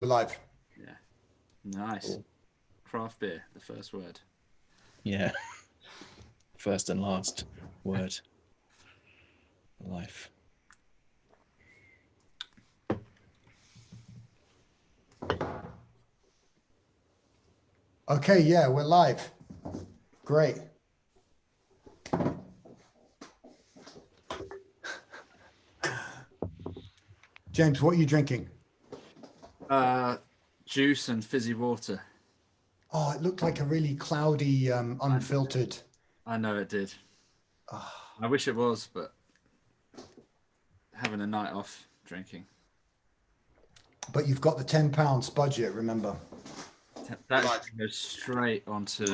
Live. Yeah. Nice. Craft beer, the first word. Yeah. First and last word. Life. Okay, yeah, we're live. Great. James, what are you drinking? Juice and fizzy water. Oh, it looked like a really cloudy, unfiltered. I know it did. Oh. I wish it was, but having a night off drinking. But you've got the £10 budget, remember? That goes straight onto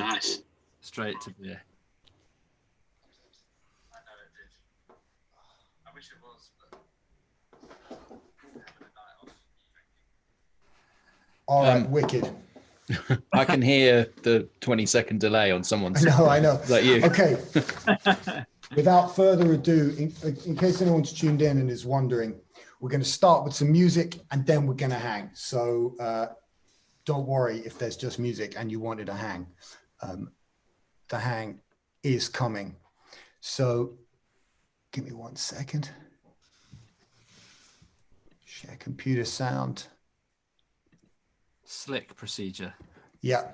straight to beer. I know it did. I wish it was, but having a night off drinking. All right, wicked. I can hear the 20-second delay on someone's. I know. Is that you? Okay. Without further ado, in case anyone's tuned in and is wondering, we're going to start with some music and then we're going to hang. So don't worry if there's just music and you wanted a hang. The hang is coming. So give me 1 second. Share computer sound. Slick procedure. Yeah.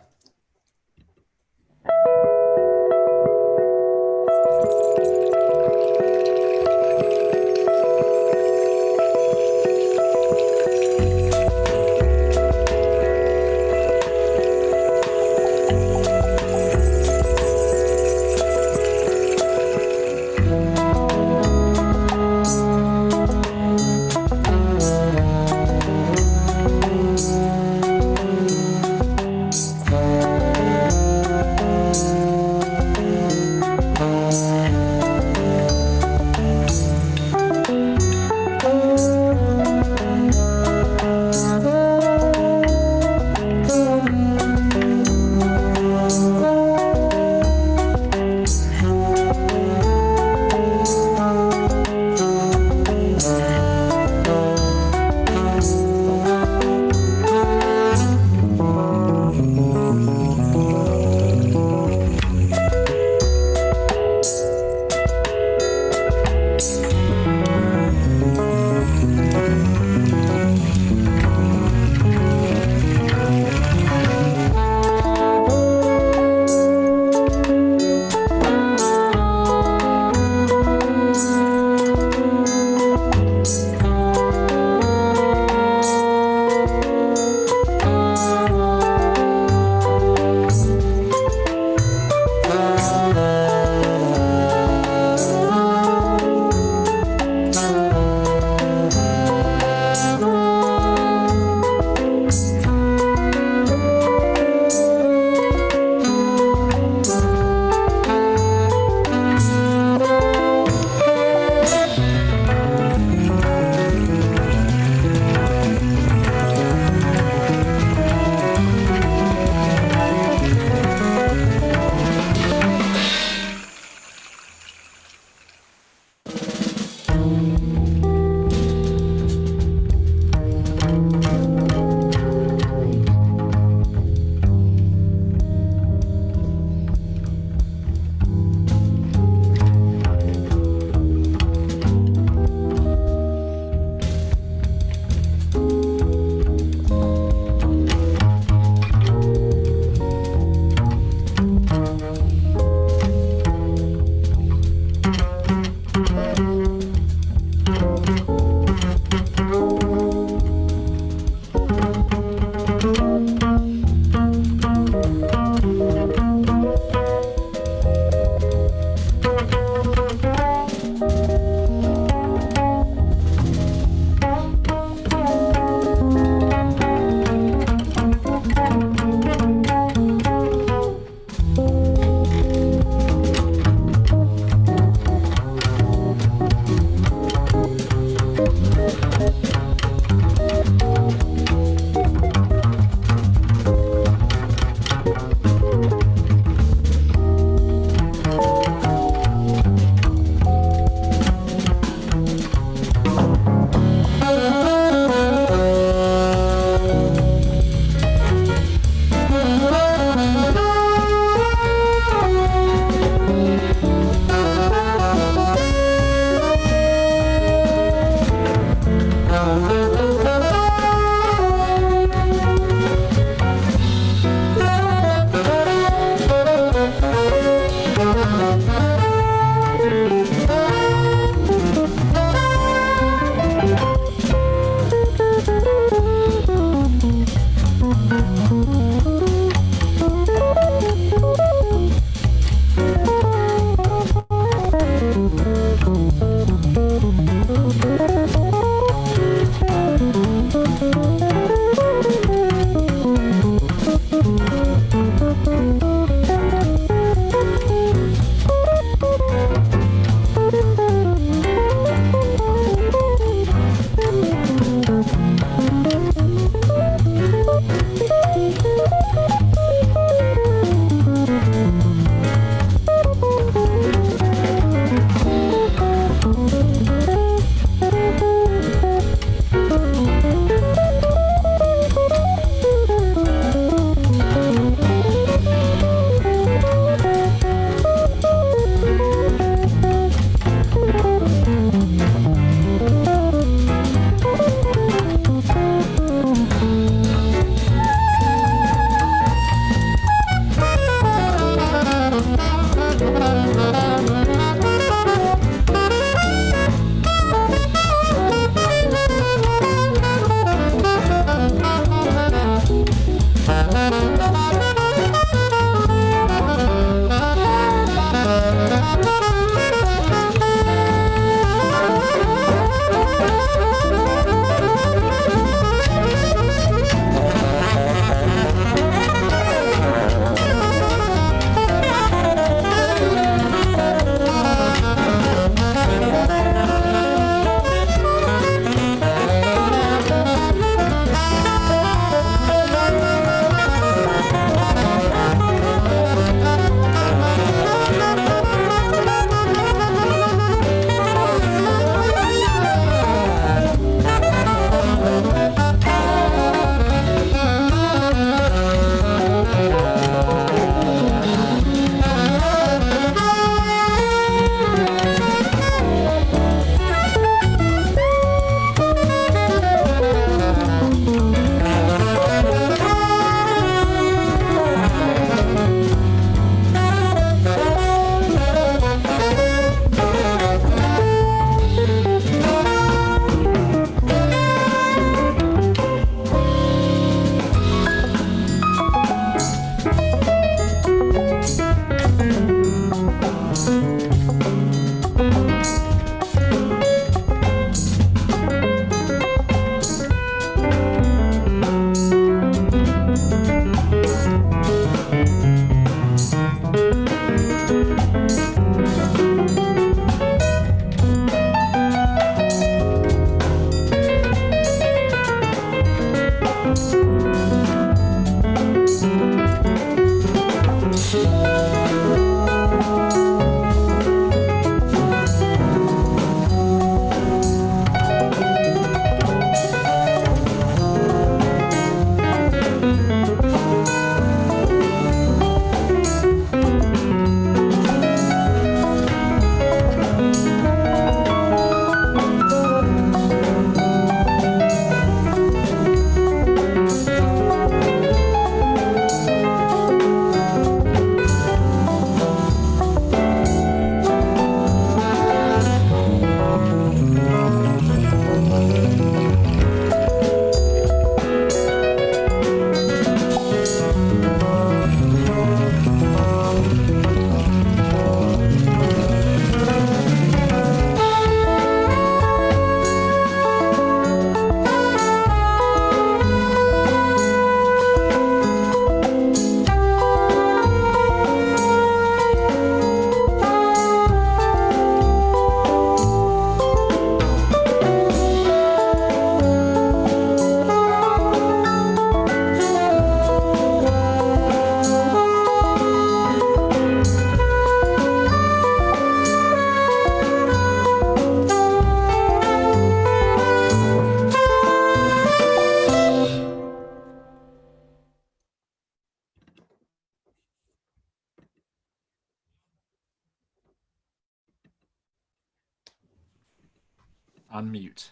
unmute.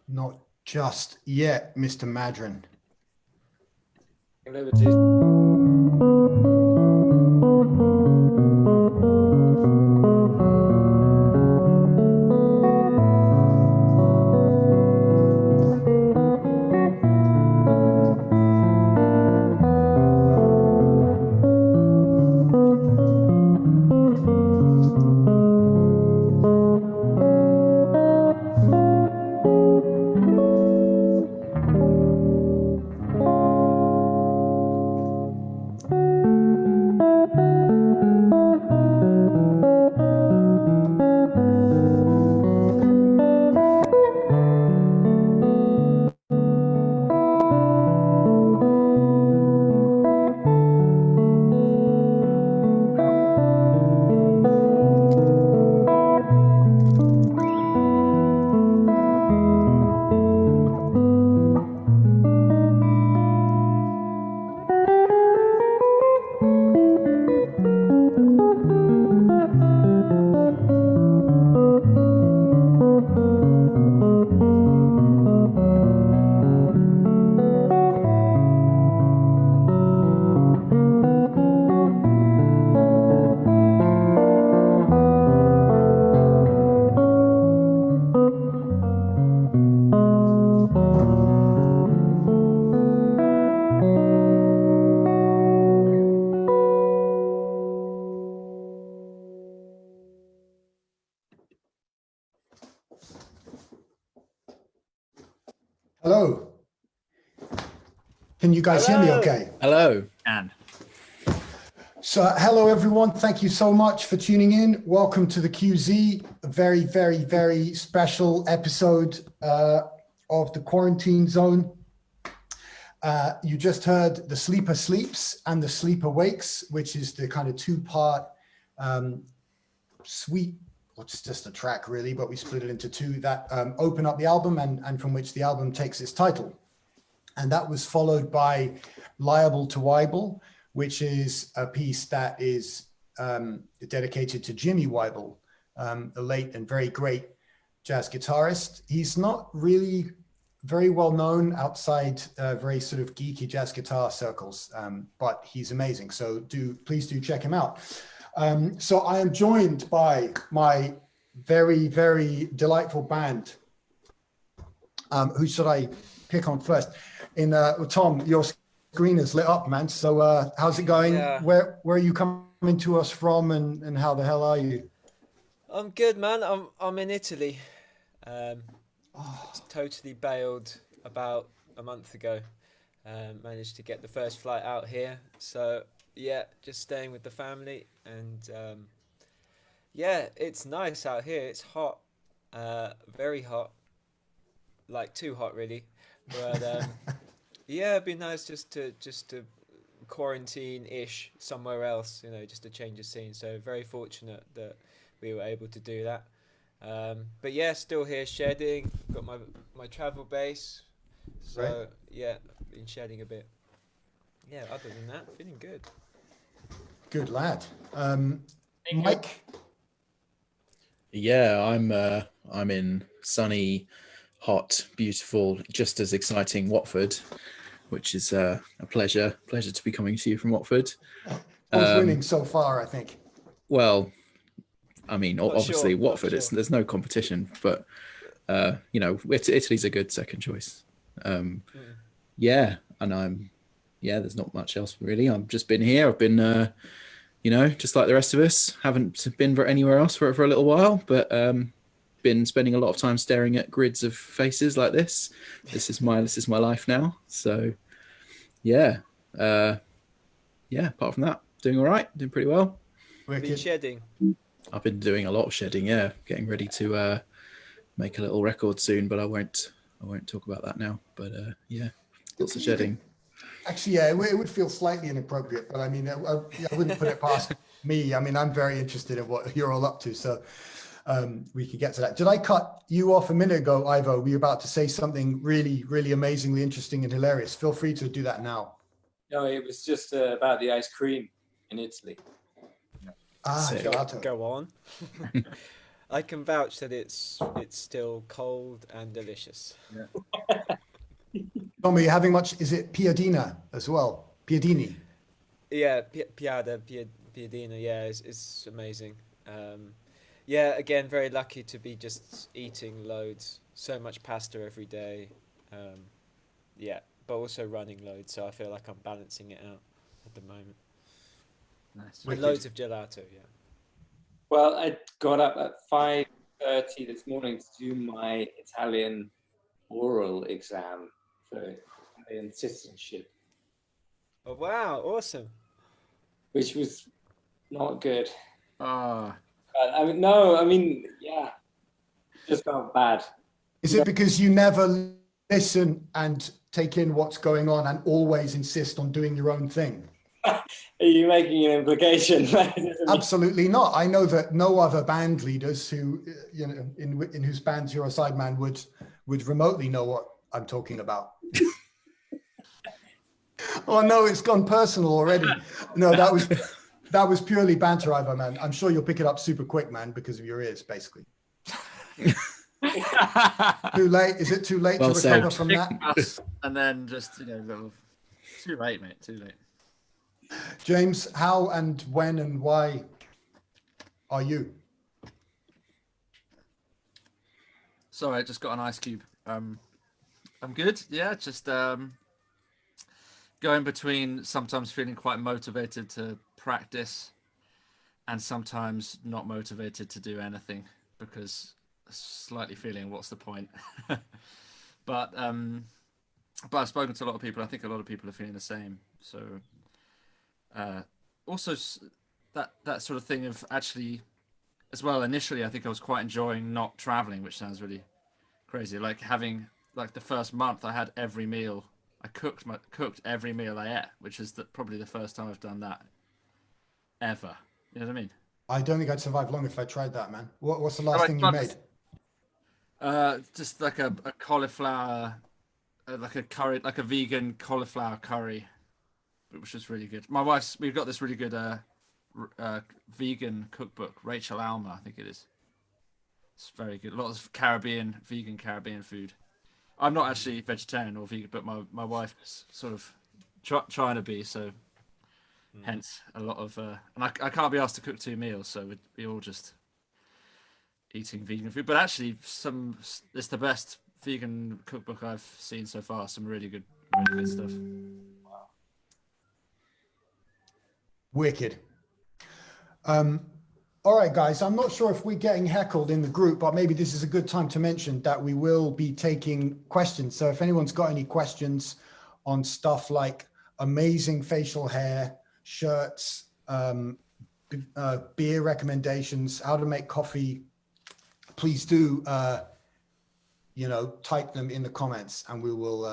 Not just yet, Mr. Madron. Hello. Can you guys hear me okay? Hello. And So hello, everyone. Thank you so much for tuning in. Welcome to the QZ, a very, very, very special episode of the Quarantine Zone. You just heard The Sleeper Sleeps and The Sleeper Wakes, which is the kind of two-part suite. Well, it's just a track really, but we split it into two that open up the album and from which the album takes its title. And that was followed by Liable to Weibel, which is a piece that is dedicated to Jimmy Weibel, the late and very great jazz guitarist. He's not really very well known outside very sort of geeky jazz guitar circles, but he's amazing. So please do check him out. So I am joined by my very, very delightful band. Who should I pick on first? Tom, your screen is lit up, man. So how's it going? Yeah. Where are you coming to us from, and how the hell are you? I'm good, man. I'm in Italy. Totally bailed about a month ago. Managed to get the first flight out here. So yeah, just staying with the family, and yeah, it's nice out here. It's hot, very hot, like too hot really. But yeah, it'd be nice just to quarantine-ish somewhere else, just to change the scene. So very fortunate that we were able to do that. But yeah, still here shedding. Got my travel base. So Right. yeah, been shedding a bit. Yeah, other than that, feeling good. Good lad. Mike? Yeah, I'm in sunny, hot, beautiful, just as exciting Watford, which is a pleasure to be coming to you from Watford. Who's winning so far, I think. Well, I mean, Not obviously sure, not Watford. sure. There's no competition, but Italy's a good second choice. Yeah, and there's not much else really. I've just been here. I've been, just like the rest of us, haven't been anywhere else for a little while, but been spending a lot of time staring at grids of faces like this. This is my life now. So, yeah. Apart from that, doing all right, doing pretty well. Been Wicked. shedding. I've been doing a lot of shedding. Yeah, getting ready to make a little record soon, but I won't talk about that now. But yeah, lots of shedding. Actually, yeah, it would feel slightly inappropriate, but I mean, I wouldn't put it past me. I mean, I'm very interested in what you're all up to, so we could get to that. Did I cut you off a minute ago, Ivo? Were you about to say something really, really amazingly interesting and hilarious? Feel free to do that now. No, it was just about the ice cream in Italy. Ah, Sick. gelato. Go on. I can vouch that it's still cold and delicious. Tommy, you having much? Is it piadina as well? Piadini. Yeah, piadina. Yeah, it's amazing. Yeah, again, very lucky to be just eating loads, so much pasta every day. Yeah, but also running loads, so I feel like I'm balancing it out at the moment. Nice. And loads of gelato. Yeah. Well, I got up at 5:30 this morning to do my Italian oral exam for Italian citizenship, Oh wow! Awesome. which was not good. Oh, I mean, yeah, just felt bad. Is it because you never listen and take in what's going on and always insist on doing your own thing? Are you making an implication? Absolutely not. I know that no other band leaders who, in whose bands you're a sideman would remotely know what I'm talking about. Oh no, it's gone personal already. No, that was purely banter, Ivo, man. I'm sure you'll pick it up super quick, man, because of your ears, basically. Too late? Is it too late Well to recover said. from that? and then just little. Too late, mate. Too late. James, how and when and why are you? Sorry, I just got an ice cube. I'm good. Yeah, just going between sometimes feeling quite motivated to practice and sometimes not motivated to do anything because slightly feeling what's the point. but I've spoken to a lot of people. I think a lot of people are feeling the same. So also that sort of thing of actually as well, initially I think I was quite enjoying not traveling, which sounds really crazy. Like having like the first month I had every meal. I cooked every meal I ate, which is probably the first time I've done that ever. You know what I mean? I don't think I'd survive long if I tried that, man. What's the last thing you made? Just like a cauliflower, like a curry, like a vegan cauliflower curry, which is really good. We've got this really good vegan cookbook, Rachel Alma, I think it is. It's very good. Lots of vegan Caribbean food. I'm not actually vegetarian or vegan, but my wife is sort of trying to be, so hence a lot of and I can't be asked to cook 2 meals, so we'd be all just eating vegan food. But actually it's the best vegan cookbook I've seen so far. Some really good stuff. Wicked. All right, guys, I'm not sure if we're getting heckled in the group, but maybe this is a good time to mention that we will be taking questions. So if anyone's got any questions on stuff like amazing facial hair, shirts, beer recommendations, how to make coffee, please do, type them in the comments and we will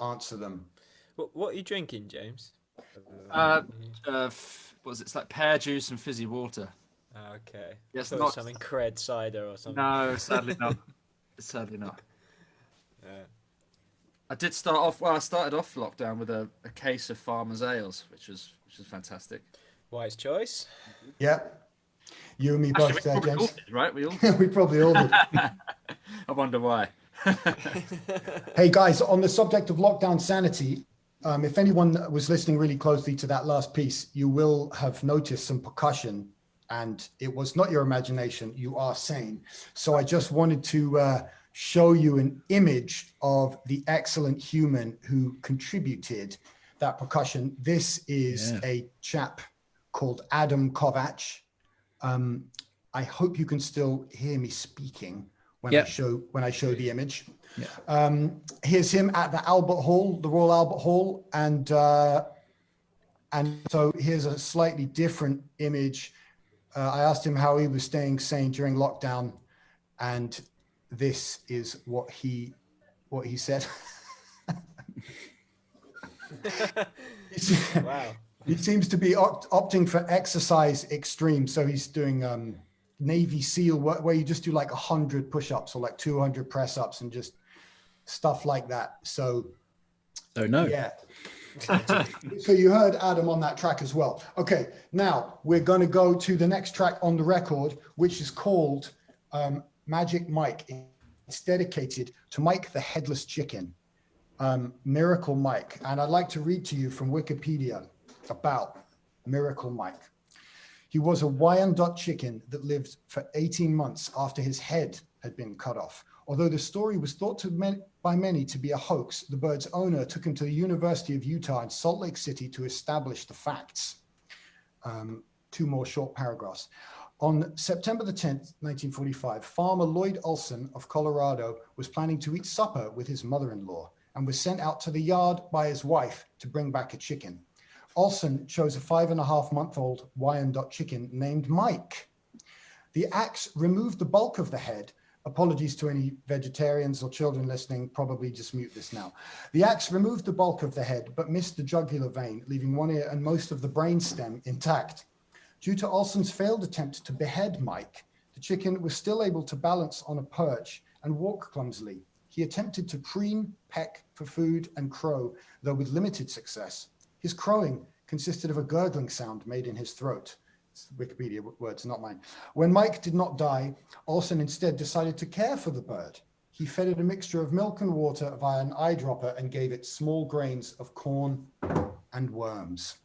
answer them. What are you drinking, James? What was it? It's like pear juice and fizzy water. Okay. Yes, I thought it was something cred cider or something. No, sadly not. Sadly not. Yeah. I did start off. Well, I started off lockdown with a case of Farmer's Ales, which was fantastic. Wise choice. Yeah, you and me both Actually, there, James. Did, right? We all. We probably all did. I wonder why. Hey guys, on the subject of lockdown sanity, if anyone was listening really closely to that last piece, you will have noticed some percussion, and it was not your imagination. You are sane. So I just wanted to show you an image of the excellent human who contributed that percussion. This is a chap called Adam Kovac. I hope you can still hear me speaking when I show the image. Yeah. Here's him at the Albert Hall, the Royal Albert Hall, and so here's a slightly different image. I asked him how he was staying sane during lockdown, and this is what he said. Wow. He seems to be opting for exercise extreme. So he's doing Navy SEAL where you just do like 100 push-ups or like 200 press-ups and just stuff like that. So no. Yeah. So you heard Adam on that track as well. Okay, now we're going to go to the next track on the record, which is called Magic Mike. It's dedicated to Mike the Headless Chicken, Miracle Mike. And I'd like to read to you from Wikipedia about Miracle Mike. He was a Wyandotte chicken that lived for 18 months after his head had been cut off. Although the story was thought by many to be a hoax, the bird's owner took him to the University of Utah in Salt Lake City to establish the facts. Two more short paragraphs. On September the 10th, 1945, farmer Lloyd Olson of Colorado was planning to eat supper with his mother-in-law and was sent out to the yard by his wife to bring back a chicken. Olson chose a 5.5-month-old Wyandotte chicken named Mike. The axe removed the bulk of the head. Apologies to any vegetarians or children listening, probably just mute this now. The axe removed the bulk of the head, but missed the jugular vein, leaving one ear and most of the brain stem intact. Due to Olson's failed attempt to behead Mike, the chicken was still able to balance on a perch and walk clumsily. He attempted to preen, peck for food, and crow, though with limited success. His crowing consisted of a gurgling sound made in his throat. It's Wikipedia words, not mine. When Mike did not die, Olson instead decided to care for the bird. He fed it a mixture of milk and water via an eyedropper and gave it small grains of corn and worms.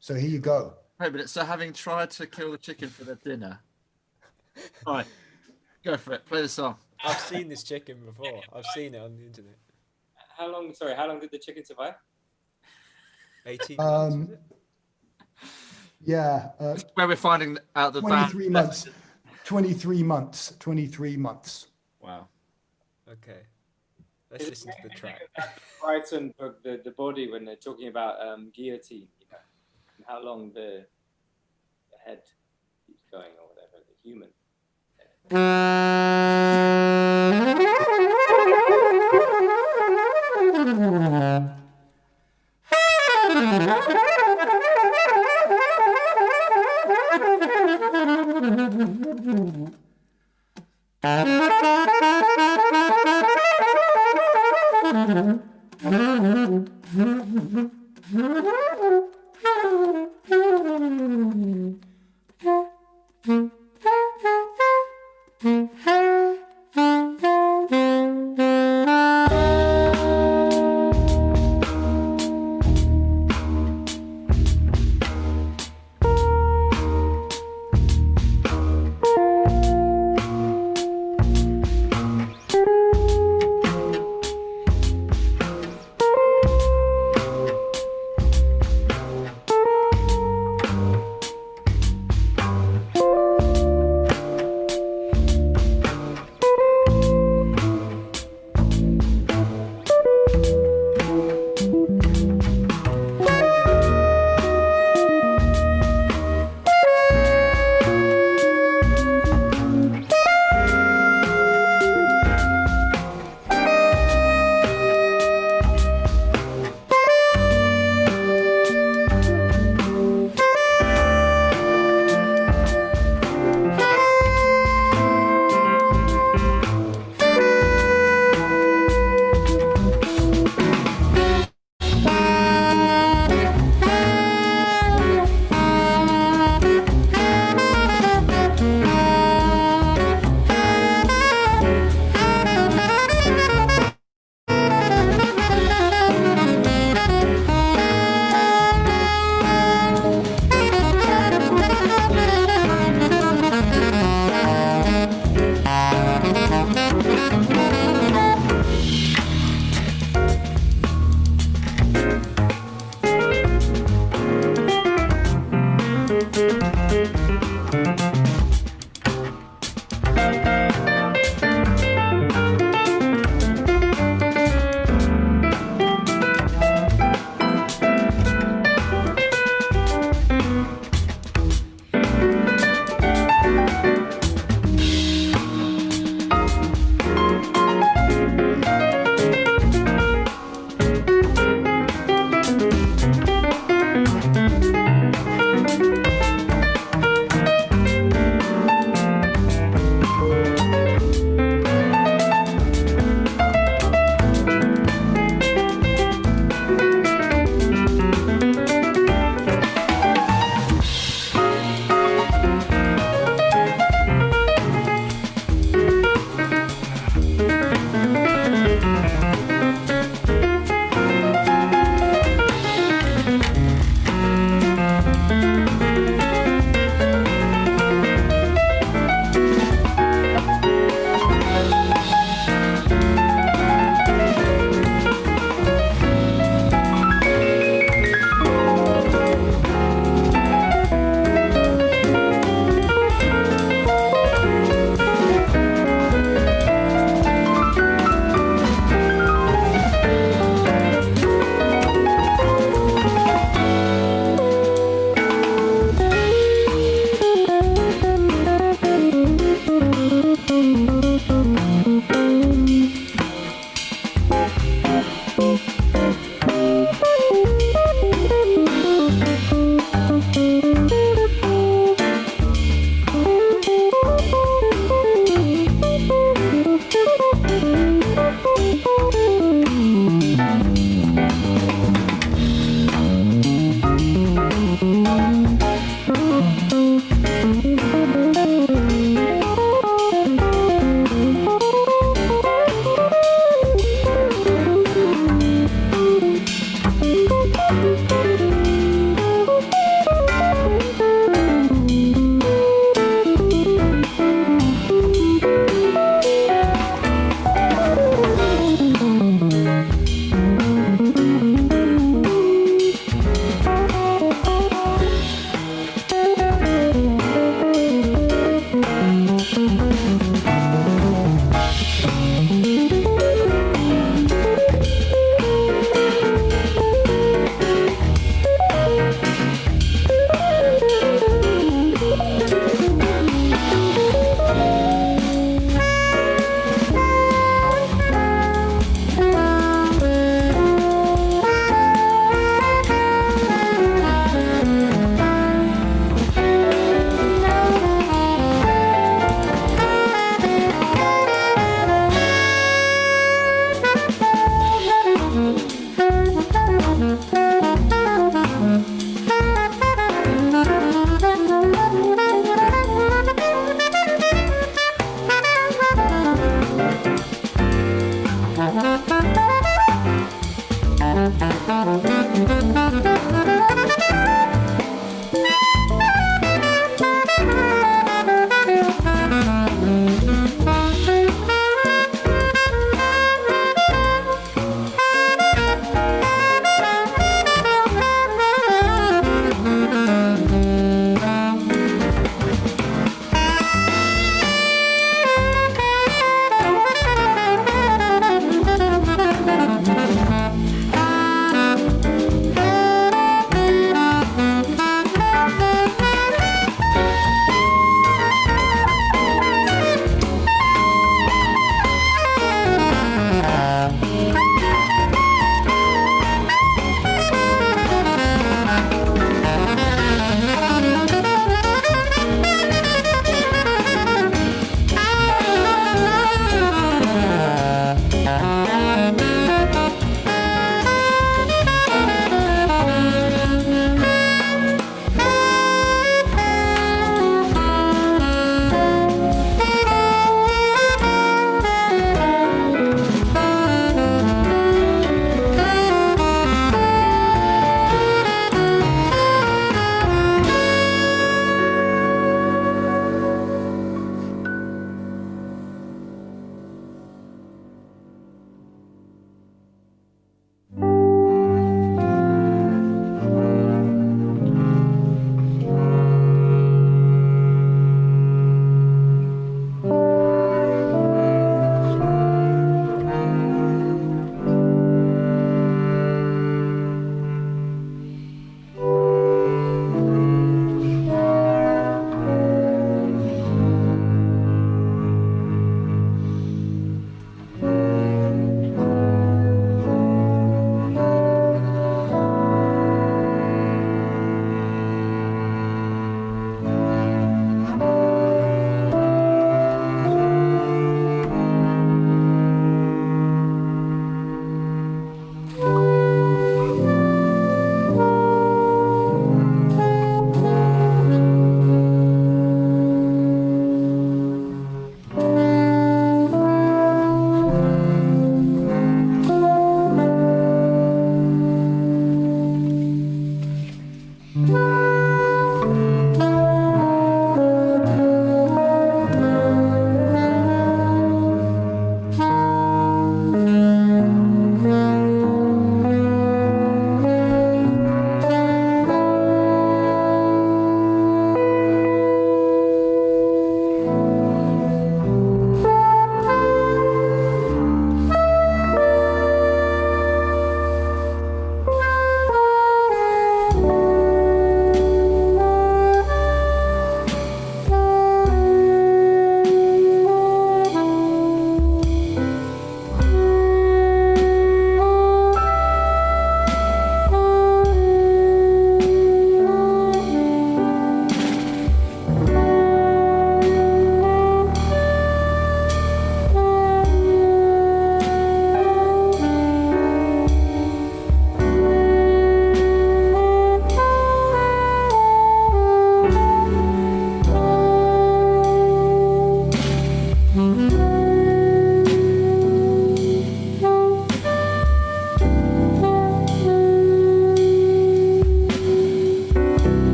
So here you go. Wait a minute. So having tried to kill the chicken for their dinner. All right, go for it. Play the song. I've seen this chicken before. I've seen it on the internet. How long did the chicken survive? 18 months, was it? Yeah. Where we're finding out the 23 band. months. 23 months. 23 months. Wow. Okay. Let's listen to the track. Brighton book, the body, when they're talking about guillotine, you know, and how long the head keeps going or whatever, the human.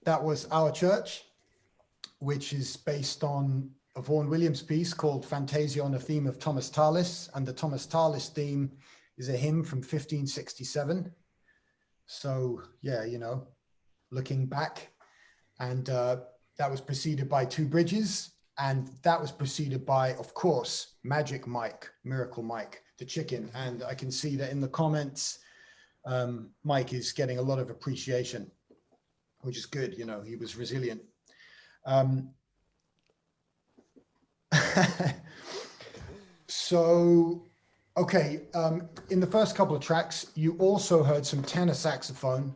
that was Our Church, which is based on a Vaughan Williams piece called Fantasia on a Theme of Thomas Tallis. And the Thomas Tallis theme is a hymn from 1567. So yeah, you know, looking back. And that was preceded by Two Bridges. And that was preceded by, of course, Magic Mike, Miracle Mike, the chicken. And I can see that in the comments, Mike is getting a lot of appreciation, which is good. You know, he was resilient. So, okay, in the first couple of tracks, you also heard some tenor saxophone.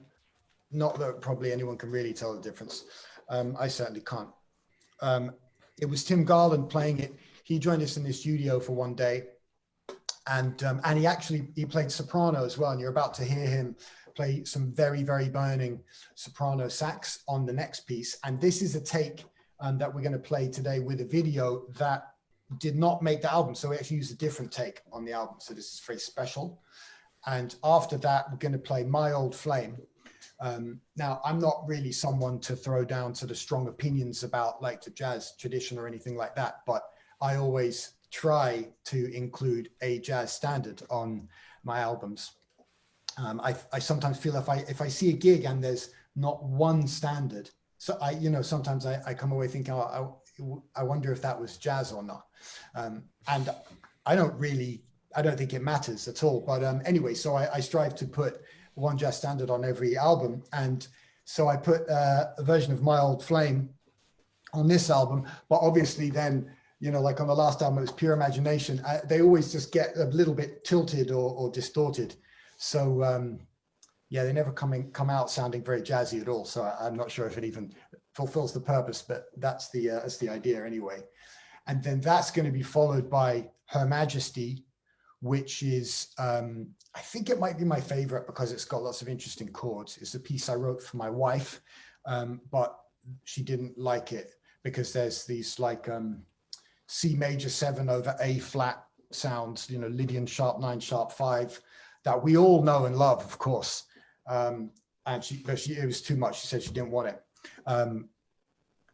Not that probably anyone can really tell the difference. I certainly can't. It was Tim Garland playing it. He joined us in the studio for one day, and he played soprano as well. And you're about to hear him play some very, very burning soprano sax on the next piece. And this is a take that we're going to play today with a video that did not make the album. So we actually used a different take on the album. So this is very special. And after that, we're going to play My Old Flame. Now, I'm not really someone to throw down sort of strong opinions about like the jazz tradition or anything like that, but I always try to include a jazz standard on my albums. I sometimes feel if I see a gig and there's not one standard, so sometimes I come away thinking, oh, I wonder if that was jazz or not. And I don't think it matters at all. But anyway, so I strive to put one jazz standard on every album. And so I put a version of My Old Flame on this album, but obviously then, like on the last album, it was Pure Imagination. They always just get a little bit tilted or distorted. So yeah, they never come out sounding very jazzy at all. So I'm not sure if it even fulfills the purpose, but that's the idea anyway. And then that's going to be followed by Her Majesty, which is, I think it might be my favorite because it's got lots of interesting chords. It's a piece I wrote for my wife, but she didn't like it because there's these like C major 7 over A flat sounds, Lydian sharp 9 sharp 5 that we all know and love, of course. And it was too much. She said she didn't want it.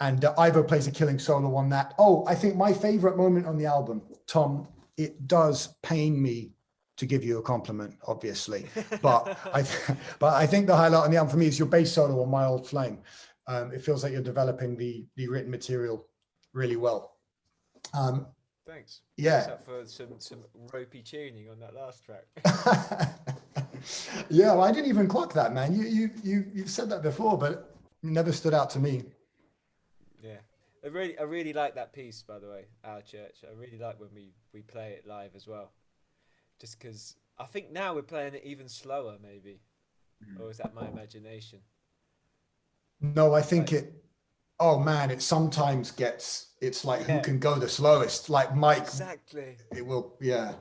And Ivo plays a killing solo on that. Oh, I think my favorite moment on the album, Tom, it does pain me to give you a compliment, obviously, but I think the highlight on the album for me is your bass solo on My Old Flame. It feels like you're developing the written material really well. Thanks. Yeah. Except for some ropey tuning on that last track. Yeah, well, I didn't even clock that, man. You've said that before, but it never stood out to me. Yeah, I really like that piece, by the way, Our Church. I really like when we play it live as well. Just because I think now we're playing it even slower, maybe. Or is that my imagination? No, I think oh man, it sometimes it's like who can go the slowest, like Mike. Exactly. It will, yeah.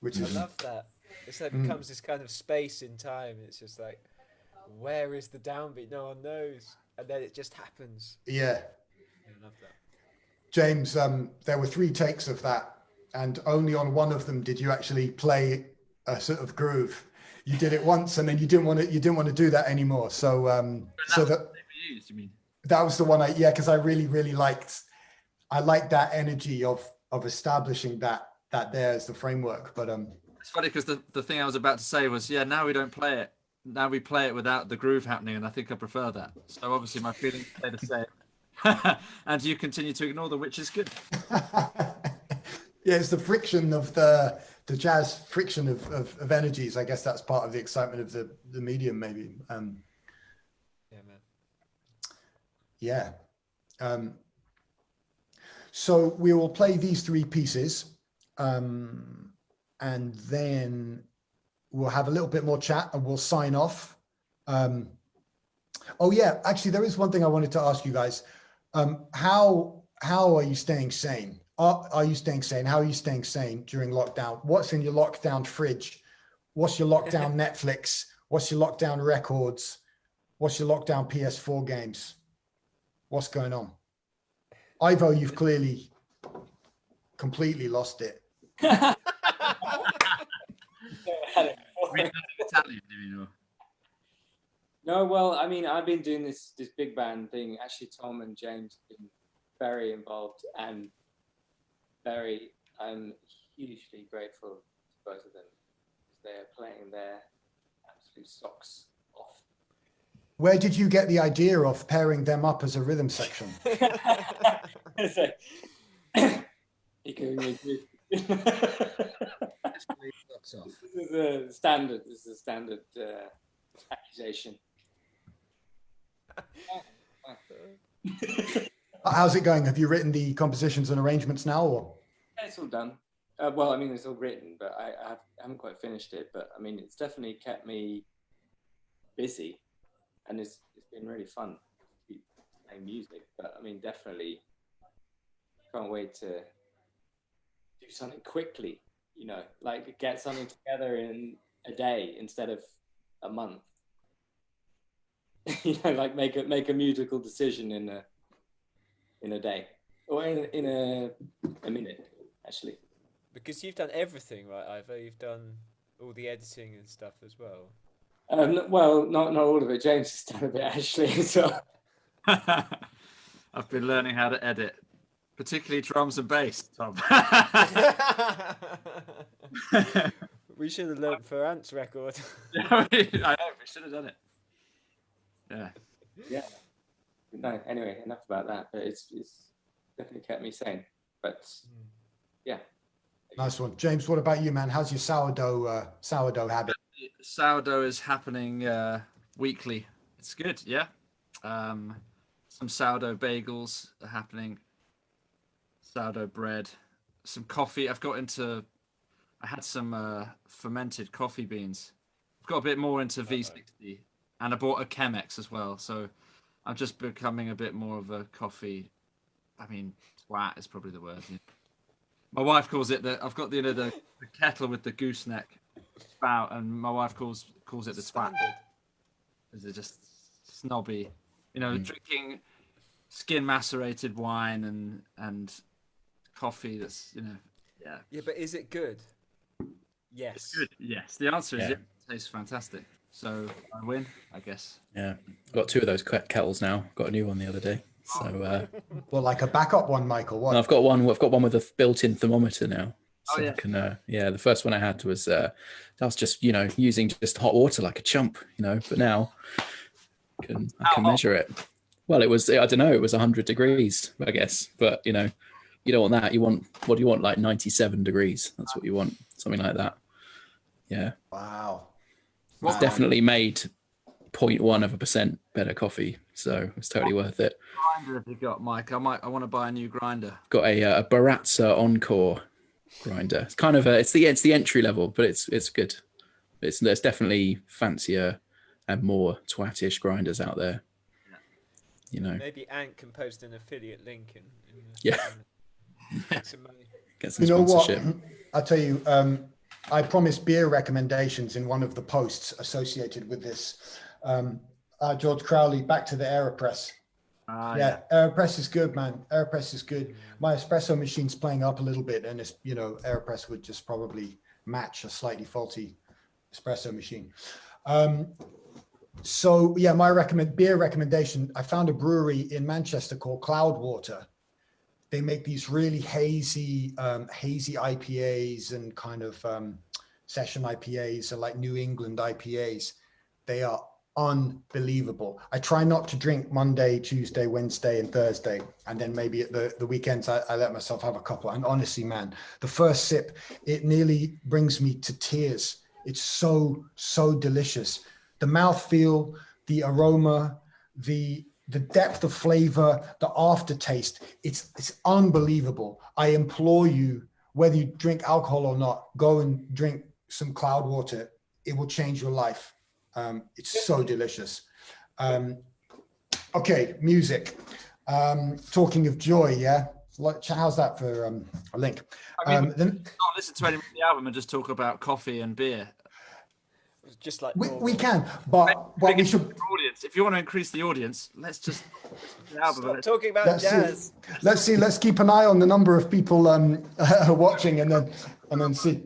Which is, I love that. It's like becomes this kind of space in time. It's just like, where is the downbeat? No one knows. And then it just happens. Yeah. I love that. James, there were 3 takes of that, and only on one of them did you actually play a sort of groove. You did it once, and then you didn't want to do that anymore. So, You mean? That was the one because I really, really liked that energy of establishing that there as the framework. But it's funny because the thing I was about to say was, now we don't play it. Now we play it without the groove happening, and I think I prefer that. So obviously my feelings stay the same. And you continue to ignore them, which is good. Yeah, it's the friction of the jazz friction of energies. I guess that's part of the excitement of the medium, maybe. Yeah, man. Yeah. So we will play these 3 pieces, and then we'll have a little bit more chat and we'll sign off. Oh yeah, actually there is one thing I wanted to ask you guys. How are you staying sane? Are you staying sane? How are you staying sane during lockdown? What's in your lockdown fridge? What's your lockdown Netflix? What's your lockdown records? What's your lockdown PS4 games? What's going on? Ivo, you've clearly completely lost it. Italian, Do you know? No, No, well, I mean, I've been doing this big band thing. Actually, Tom and James have been very involved and I'm hugely grateful to both of them because they're playing their absolute socks off. Where did you get the idea of pairing them up as a rhythm section? You can agree. Off. This is a standard. Accusation. How's it going? Have you written the compositions and arrangements now, or? It's all done. Well, I mean, it's all written, but I haven't quite finished it. But I mean, it's definitely kept me busy, and it's been really fun to be playing music. But I mean, definitely can't wait to do something quickly. You know, like get something together in a day instead of a month. You know, like make a musical decision in a day or in a minute, actually. Because you've done everything, right, Ivor? You've done all the editing and stuff as well. Well, not all of it. James has done a bit actually. So I've been learning how to edit, particularly drums and bass, Tom. We should have learned for Ant's record. I know, we should have done it. Yeah. Yeah. No, anyway, enough about that. But it's definitely kept me sane. But yeah. Nice one. James, what about you, man? How's your sourdough habit? Sourdough is happening weekly. It's good, yeah. Some sourdough bagels are happening. Sourdough bread. Some coffee. I had some fermented coffee beans. I've got a bit more into V60, and I bought a Chemex as well. So I'm just becoming a bit more of a coffee. I mean, twat is probably the word. Yeah. My wife calls it I've got the kettle with the gooseneck spout, and my wife calls it the twat. Because it's just snobby, drinking skin macerated wine and coffee. That's yeah. Yeah, but is it good? Yes. It's good. Yes. The answer is yeah. It tastes fantastic. So I win, I guess. Yeah, I've got 2 of those kettles now. Got a new one the other day. So Well, like a backup one, Michael. What? no, I've got one with a built-in thermometer now. So yeah. I can, the first one I had was that was just using just hot water like a chump, but now I can measure it. Well, it was, I don't know, it was 100 degrees, I guess, but you don't want that. What do you want? Like 97 degrees. That's what you want. Something like that. Yeah. Wow. It's definitely made 0.1% better coffee. So it's totally worth it. What grinder have you got, Mike? I want to buy a new grinder. Got a Baratza Encore grinder. It's kind of it's the entry level, but it's good. There's definitely fancier and more twatish grinders out there. Maybe Ant can post an affiliate link in yeah. Get some money. Get some sponsorship. What? I'll tell you, I promised beer recommendations in one of the posts associated with this. George Crowley, back to the AeroPress. Yeah, AeroPress is good, man. AeroPress is good. My espresso machine's playing up a little bit, and it's AeroPress would just probably match a slightly faulty espresso machine. So yeah, my beer recommendation. I found a brewery in Manchester called Cloudwater. They make these really hazy IPAs and kind of session IPAs, or like New England IPAs. They are unbelievable. I try not to drink Monday, Tuesday, Wednesday, and Thursday, and then maybe at the weekends I let myself have a couple. And honestly, man, the first sip, it nearly brings me to tears. It's so delicious. The mouthfeel, the aroma, the depth of flavor, the aftertaste, it's unbelievable. I implore you, whether you drink alcohol or not, go and drink some Cloudwater. It will change your life. It's so delicious. Okay, music. Talking of joy, yeah? How's that for a link? Not listen to any of the album and just talk about coffee and beer. Just like we can, but we should. Audience. If you want to increase the audience, let's just the album. Stop talking about jazz. Let's see. Let's keep an eye on the number of people watching, and then see.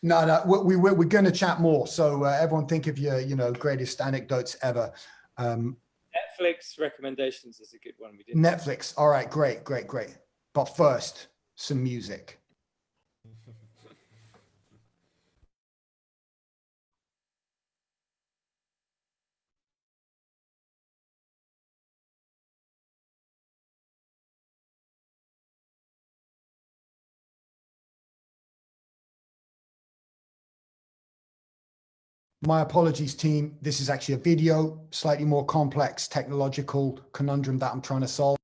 No, we're going to chat more. So everyone think of your, greatest anecdotes ever. Netflix recommendations is a good one. We did Netflix. All right, great. But first, some music. My apologies, team. This is actually a video, slightly more complex technological conundrum that I'm trying to solve.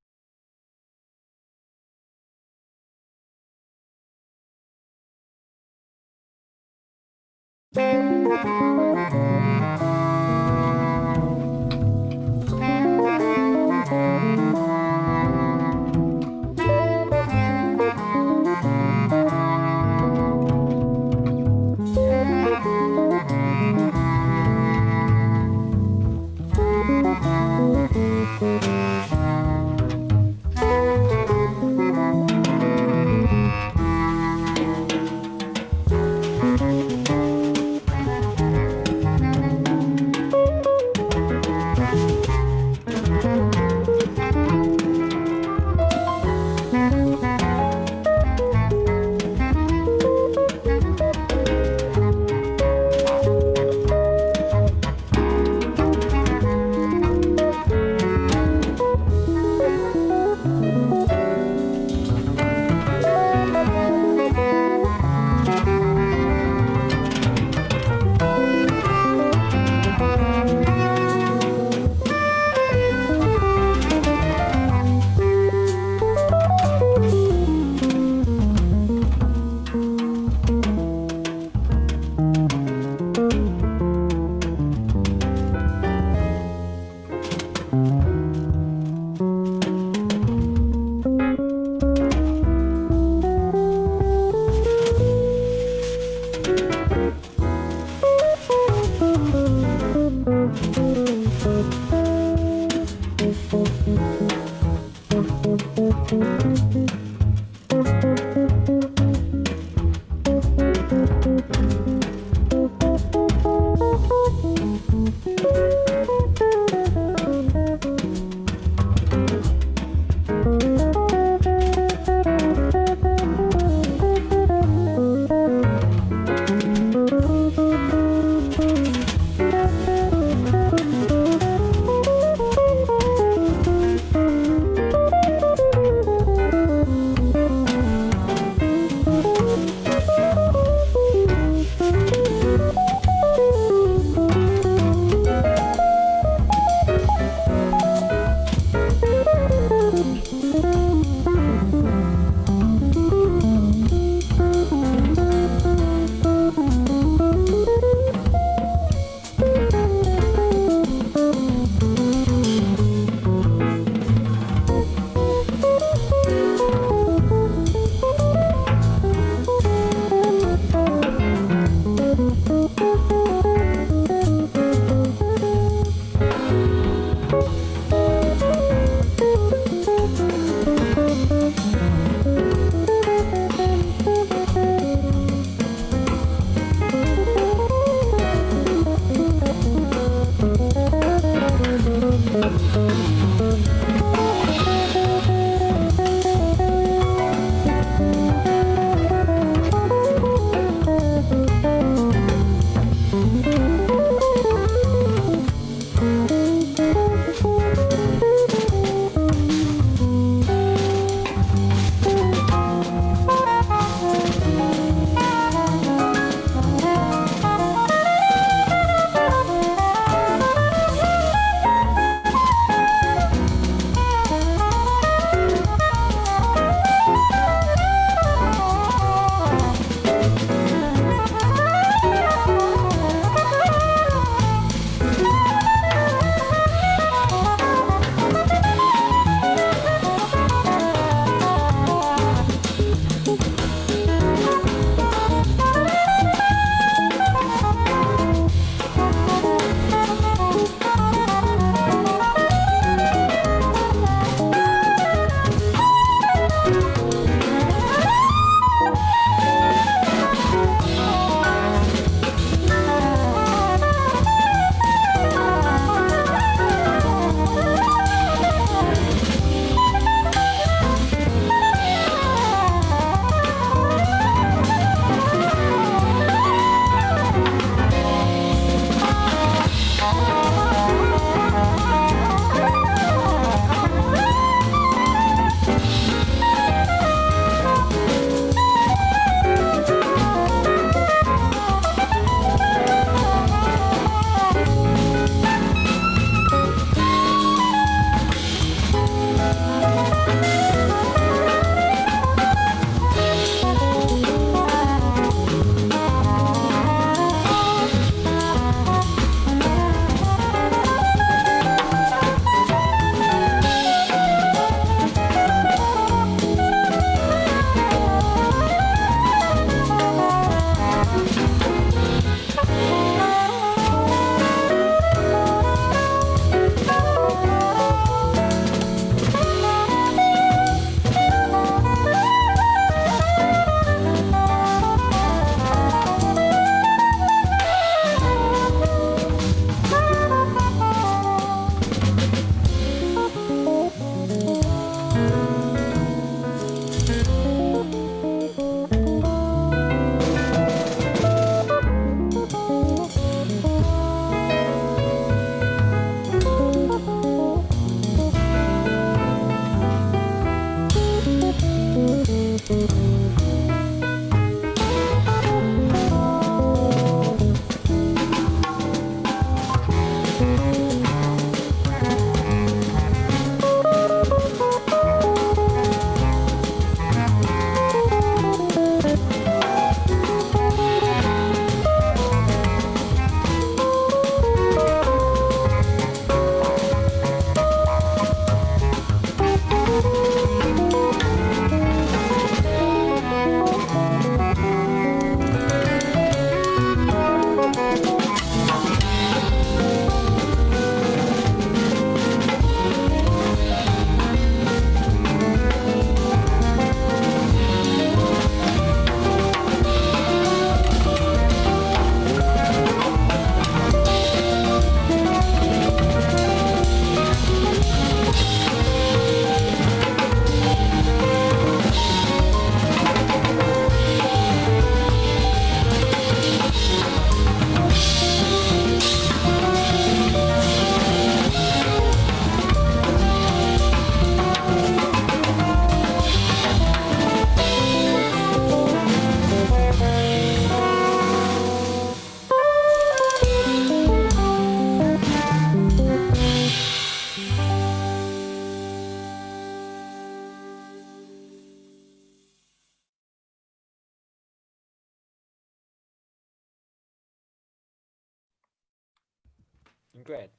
Great.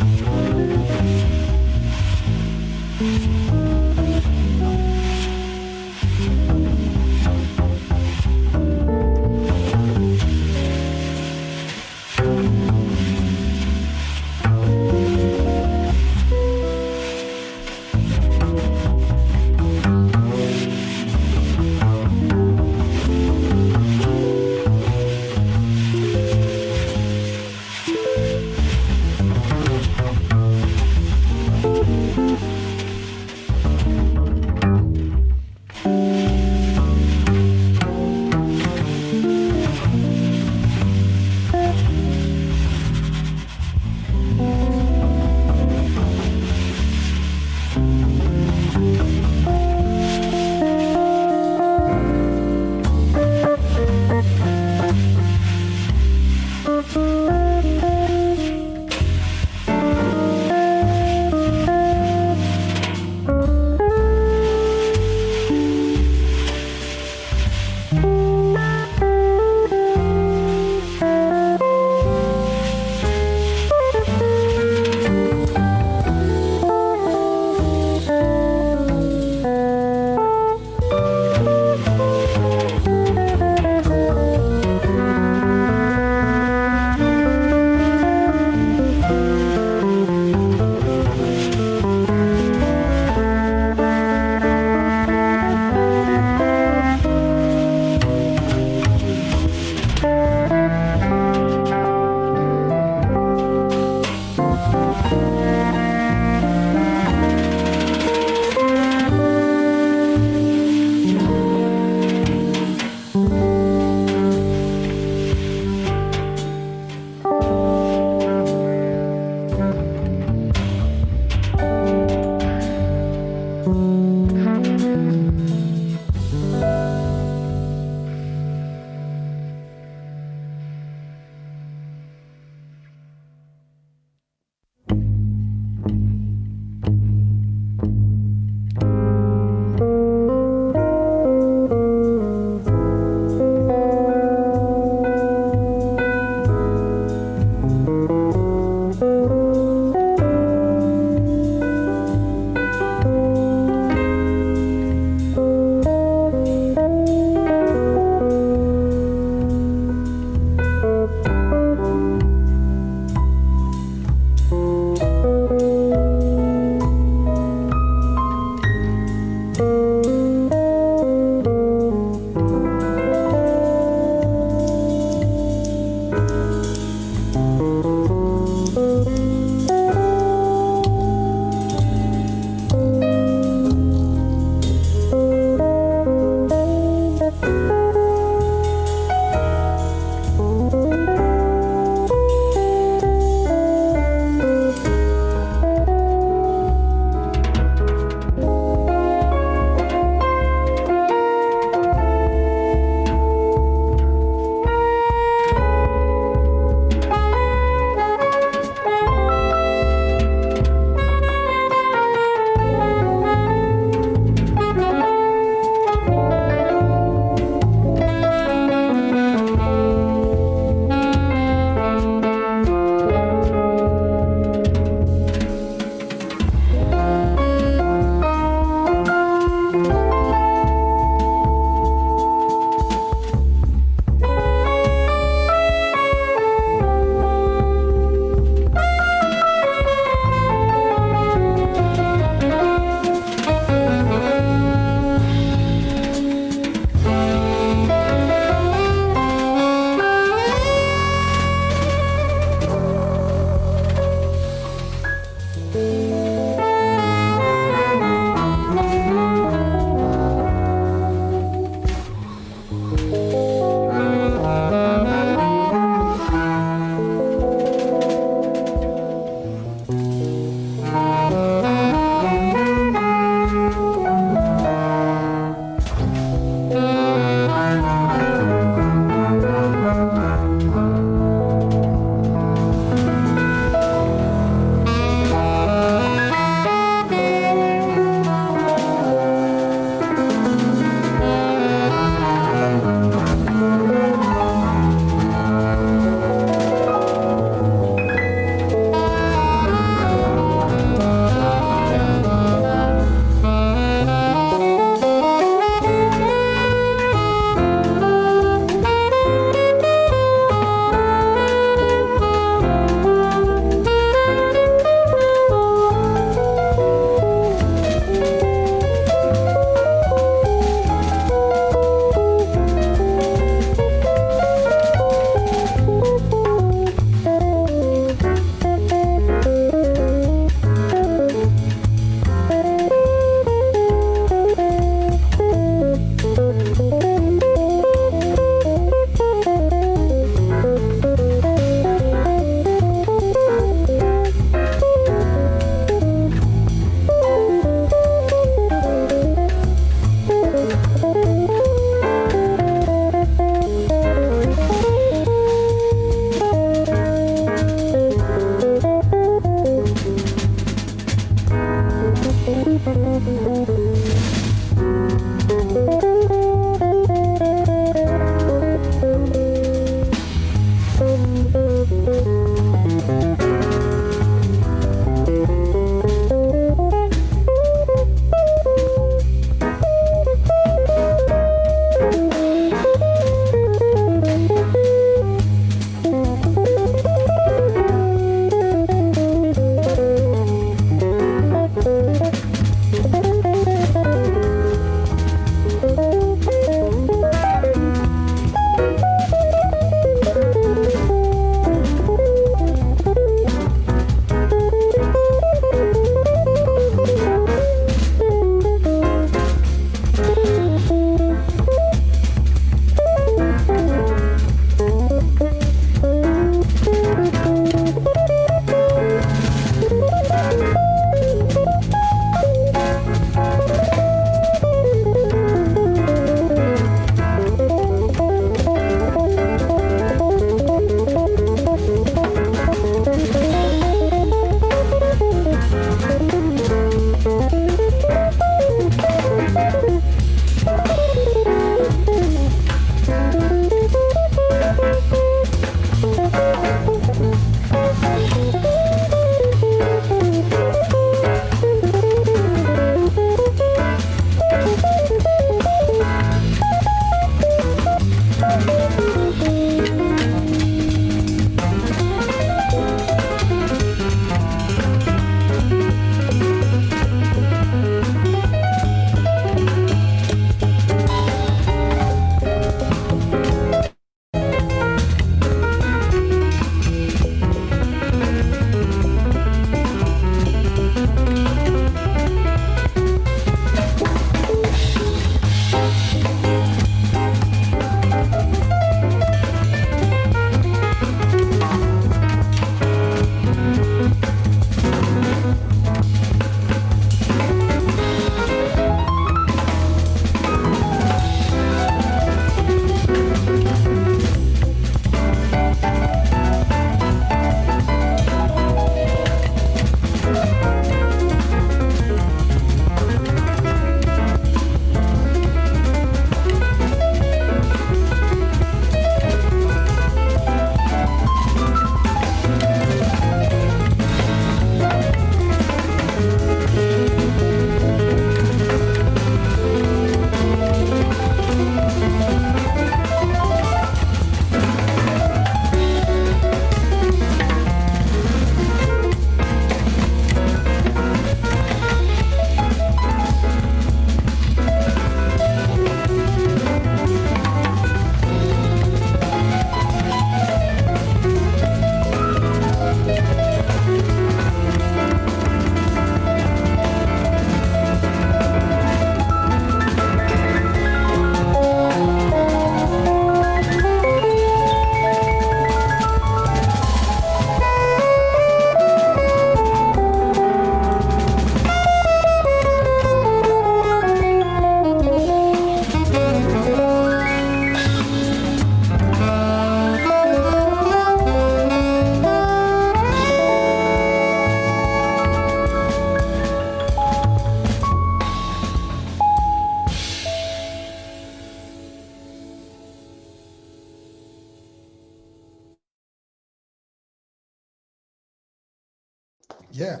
Yeah.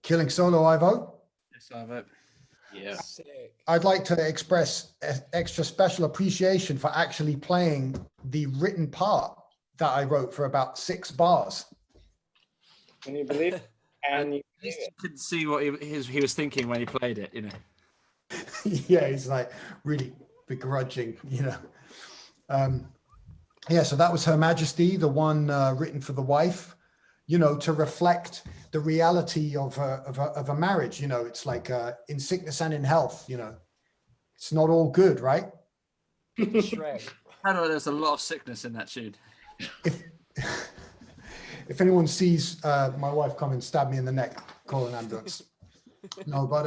Killing solo, Ivo. Yes, I vote. Yeah. Sick. I'd like to express extra special appreciation for actually playing the written part that I wrote for about 6 bars. Can you believe it? And you At least you could see what he was thinking when he played it, you know. Yeah, he's like really begrudging, Yeah, so that was Her Majesty, the one written for the wife, to reflect the reality of a marriage. It's like in sickness and in health, it's not all good, right? Shred. I know there's a lot of sickness in that tune. If if anyone sees my wife come and stab me in the neck, call an ambulance. No, but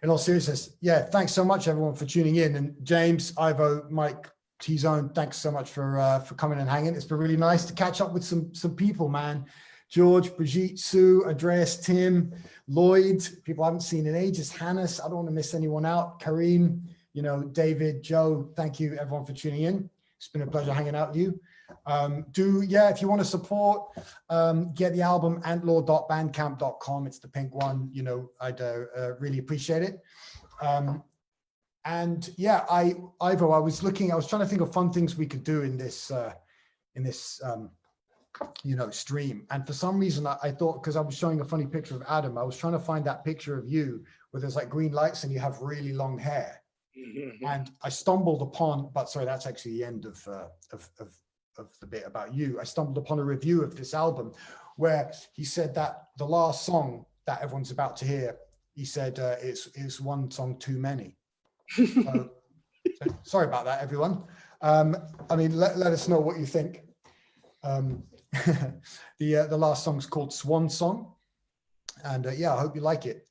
in all seriousness, yeah, thanks so much everyone for tuning in. And James, Ivo, Mike, T-Zone, thanks so much for coming and hanging. It's been really nice to catch up with some people, man. George, Brigitte, Sue, Andreas, Tim, Lloyd, people I haven't seen in ages. Hannes, I don't want to miss anyone out. Kareem, David, Joe, thank you everyone for tuning in. It's been a pleasure hanging out with you. If you want to support, get the album antlaw.bandcamp.com. It's the pink one. I'd really appreciate it. Ivo, I was trying to think of fun things we could do in this stream. And for some reason I thought, because I was showing a funny picture of Adam, I was trying to find that picture of you where there's like green lights and you have really long hair. And I stumbled upon, but sorry, that's actually the end of the bit about you. I stumbled upon a review of this album where he said that the last song that everyone's about to hear, he said it's one song too many. So sorry about that, everyone. Let us know what you think. The last song's called Swan Song, and I hope you like it.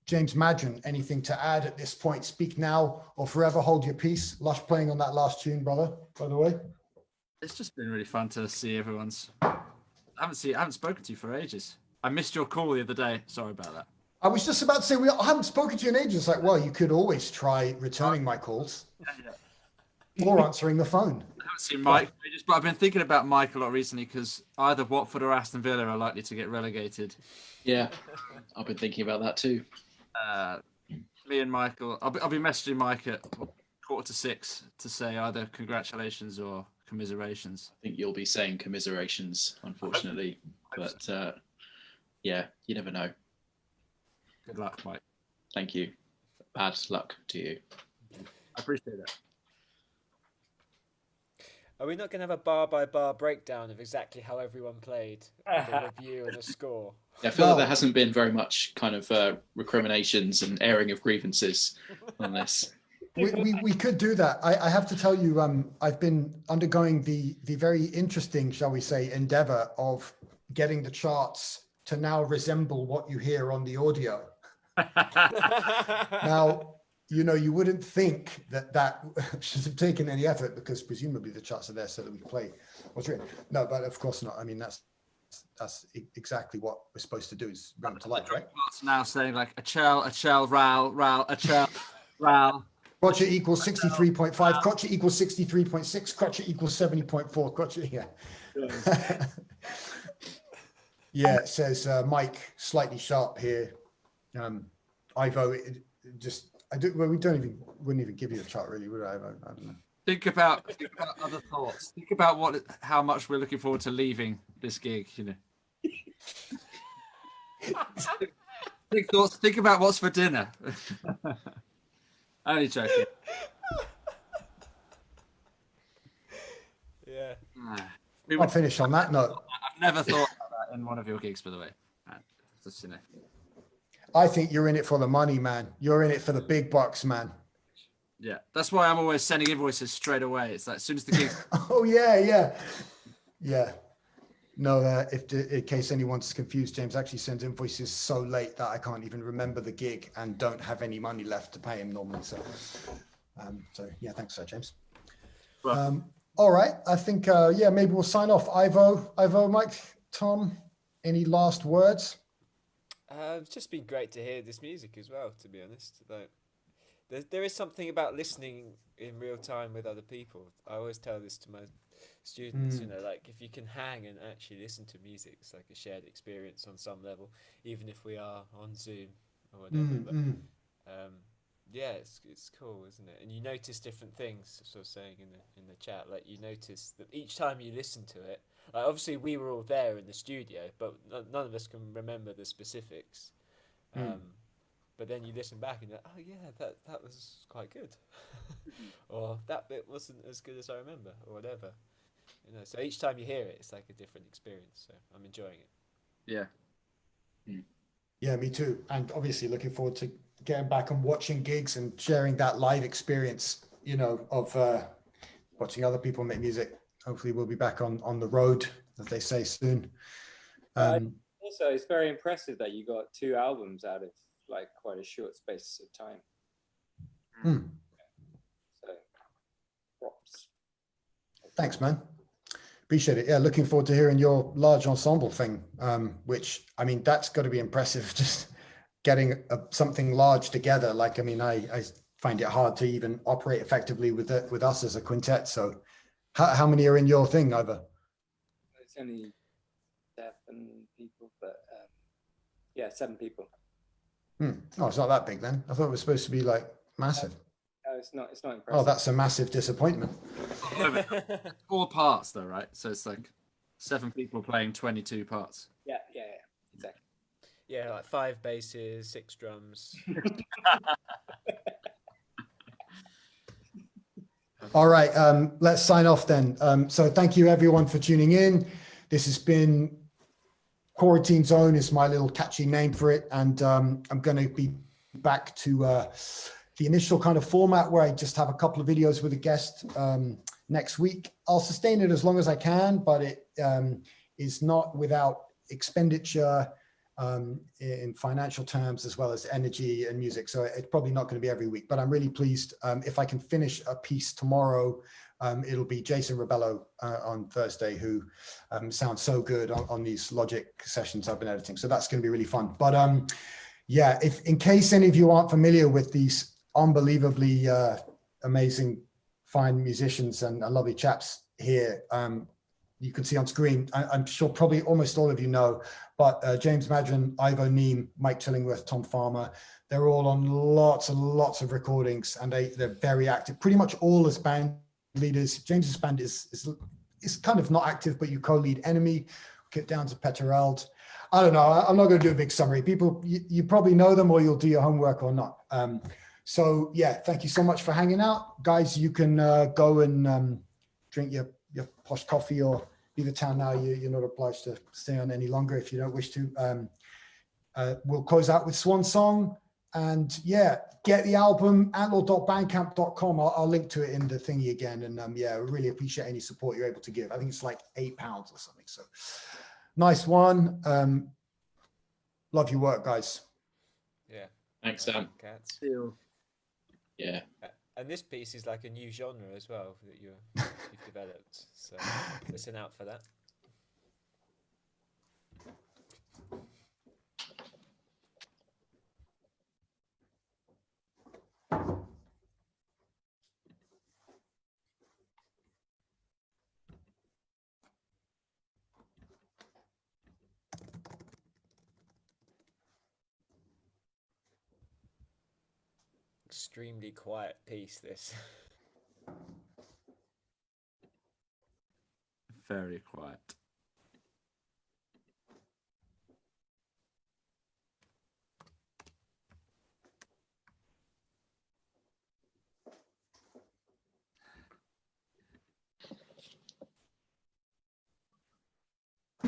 James Madgen, anything to add at this point? Speak now or forever hold your peace. Lush playing on that last tune, brother, by the way. It's just been really fun to see everyone's. I haven't spoken to you for ages. I missed your call the other day. Sorry about that. I was just about to say, I haven't spoken to you in ages. It's like, well, you could always try returning my calls or answering the phone. I haven't seen Mike for ages, but I've been thinking about Mike a lot recently because either Watford or Aston Villa are likely to get relegated. Yeah, I've been thinking about that too. Me and Michael, I'll be messaging Mike at 5:45 to say either congratulations or commiserations. I think you'll be saying commiserations, unfortunately, but you never know. Good luck, Mike. Thank you. Bad luck to you. I appreciate that. Are we not going to have a bar-by-bar breakdown of exactly how everyone played, the review and the score? Yeah, I feel like there hasn't been very much kind of recriminations and airing of grievances on this. We could do that. I have to tell you, I've been undergoing the very interesting, shall we say, endeavor of getting the charts to now resemble what you hear on the audio. Now, you wouldn't think that should have taken any effort because presumably the charts are there so that we play what's written. No, but of course not. I mean, that's exactly what we're supposed to do is bring it to life, right? It's now saying like a chell, ral, a chell, ral. Crotchet equals 63.5, crotchet equals 63.6, crotchet equals 70.4, crotchet, yeah. Yeah, it says Mike, slightly sharp here. Ivo, wouldn't even give you a chart really, would I? I don't know. Think about other thoughts. Think about how much we're looking forward to leaving this gig, Think about what's for dinner. Only joking. Yeah. I'll finish on that note. I've never thought about that in one of your gigs, by the way. Just, I think you're in it for the money, man. You're in it for the big bucks, man. Yeah, that's why I'm always sending invoices straight away. It's like as soon as the gig. Oh yeah. No, in case anyone's confused, James actually sends invoices so late that I can't even remember the gig and don't have any money left to pay him normally. So yeah, thanks, sir, James. Well, all right, I think maybe we'll sign off. Ivo, Mike, Tom, any last words? It's just been great to hear this music as well, to be honest. Like, there is something about listening in real time with other people. I always tell this to students. You Mm. know, like if you can hang and actually listen to music, it's like a shared experience on some level, even if we are on Zoom or whatever. Mm, But mm. um, yeah, it's cool, isn't it? And you notice different things. Sort of saying in the chat, like you notice that each time you listen to it, like obviously we were all there in the studio, but none of us can remember the specifics. Mm. Um, but then you listen back and you're like, oh yeah, that was quite good, or that bit wasn't as good as I remember, or whatever. You know, so each time you hear it, it's like a different experience. So I'm enjoying it. Yeah. Yeah, me too. And obviously looking forward to getting back and watching gigs and sharing that live experience, you know, of watching other people make music. Hopefully we'll be back on the road, as they say, soon. Um, Also, it's very impressive that you got 2 albums out of like quite a short space of time. hmm. So, props. Thanks, man. Appreciate it. Yeah, looking forward to hearing your large ensemble thing, which, I mean, that's got to be impressive, just getting something large together. Like, I mean, I find it hard to even operate effectively with us as a quintet. So how many are in your thing, Ivor? It's only 7 people, but yeah, 7 people. Oh, it's not that big then. I thought it was supposed to be like massive. No, it's not. It's not impressive. Oh, that's a massive disappointment. 4 parts though, right? So it's like 7 people playing 22 parts. Yeah, exactly. Yeah, like 5 basses, 6 drums. All right, let's sign off then. So thank you everyone for tuning in. This has been Quarantine Zone is my little catchy name for it. And I'm going to be back to the initial kind of format where I just have a couple of videos with a guest next week. I'll sustain it as long as I can, but it is not without expenditure in financial terms, as well as energy and music. So it's probably not going to be every week, but I'm really pleased. If I can finish a piece tomorrow, it'll be Jason Rebello on Thursday, who sounds so good on these Logic sessions I've been editing. So that's going to be really fun. But yeah, if in case any of you aren't familiar with these unbelievably amazing, fine musicians and lovely chaps here, you can see on screen, I'm sure probably almost all of you know, but James Madron, Ivo Neem, Mike Chillingworth, Tom Farmer, they're all on lots and lots of recordings, and they're very active, pretty much all as band leaders. James's band is kind of not active, but you co-lead Enemy, get down to Peterald. I don't know, I'm not going to do a big summary. People, you probably know them, or you'll do your homework or not. So yeah, thank you so much for hanging out. Guys, you can go and drink your posh coffee or leave the town now. You're not obliged to stay on any longer if you don't wish to. We'll close out with Swan Song. And yeah, get the album, antlaw.bandcamp.com. I'll link to it in the thingy again. And yeah, I really appreciate any support you're able to give. I think it's like £8 or something. So nice one. Love your work, guys. Yeah. Thanks, Sam. Cats. Yeah. And this piece is like a new genre as well that you've developed. So listen out for that. Extremely quiet piece, this. Very quiet.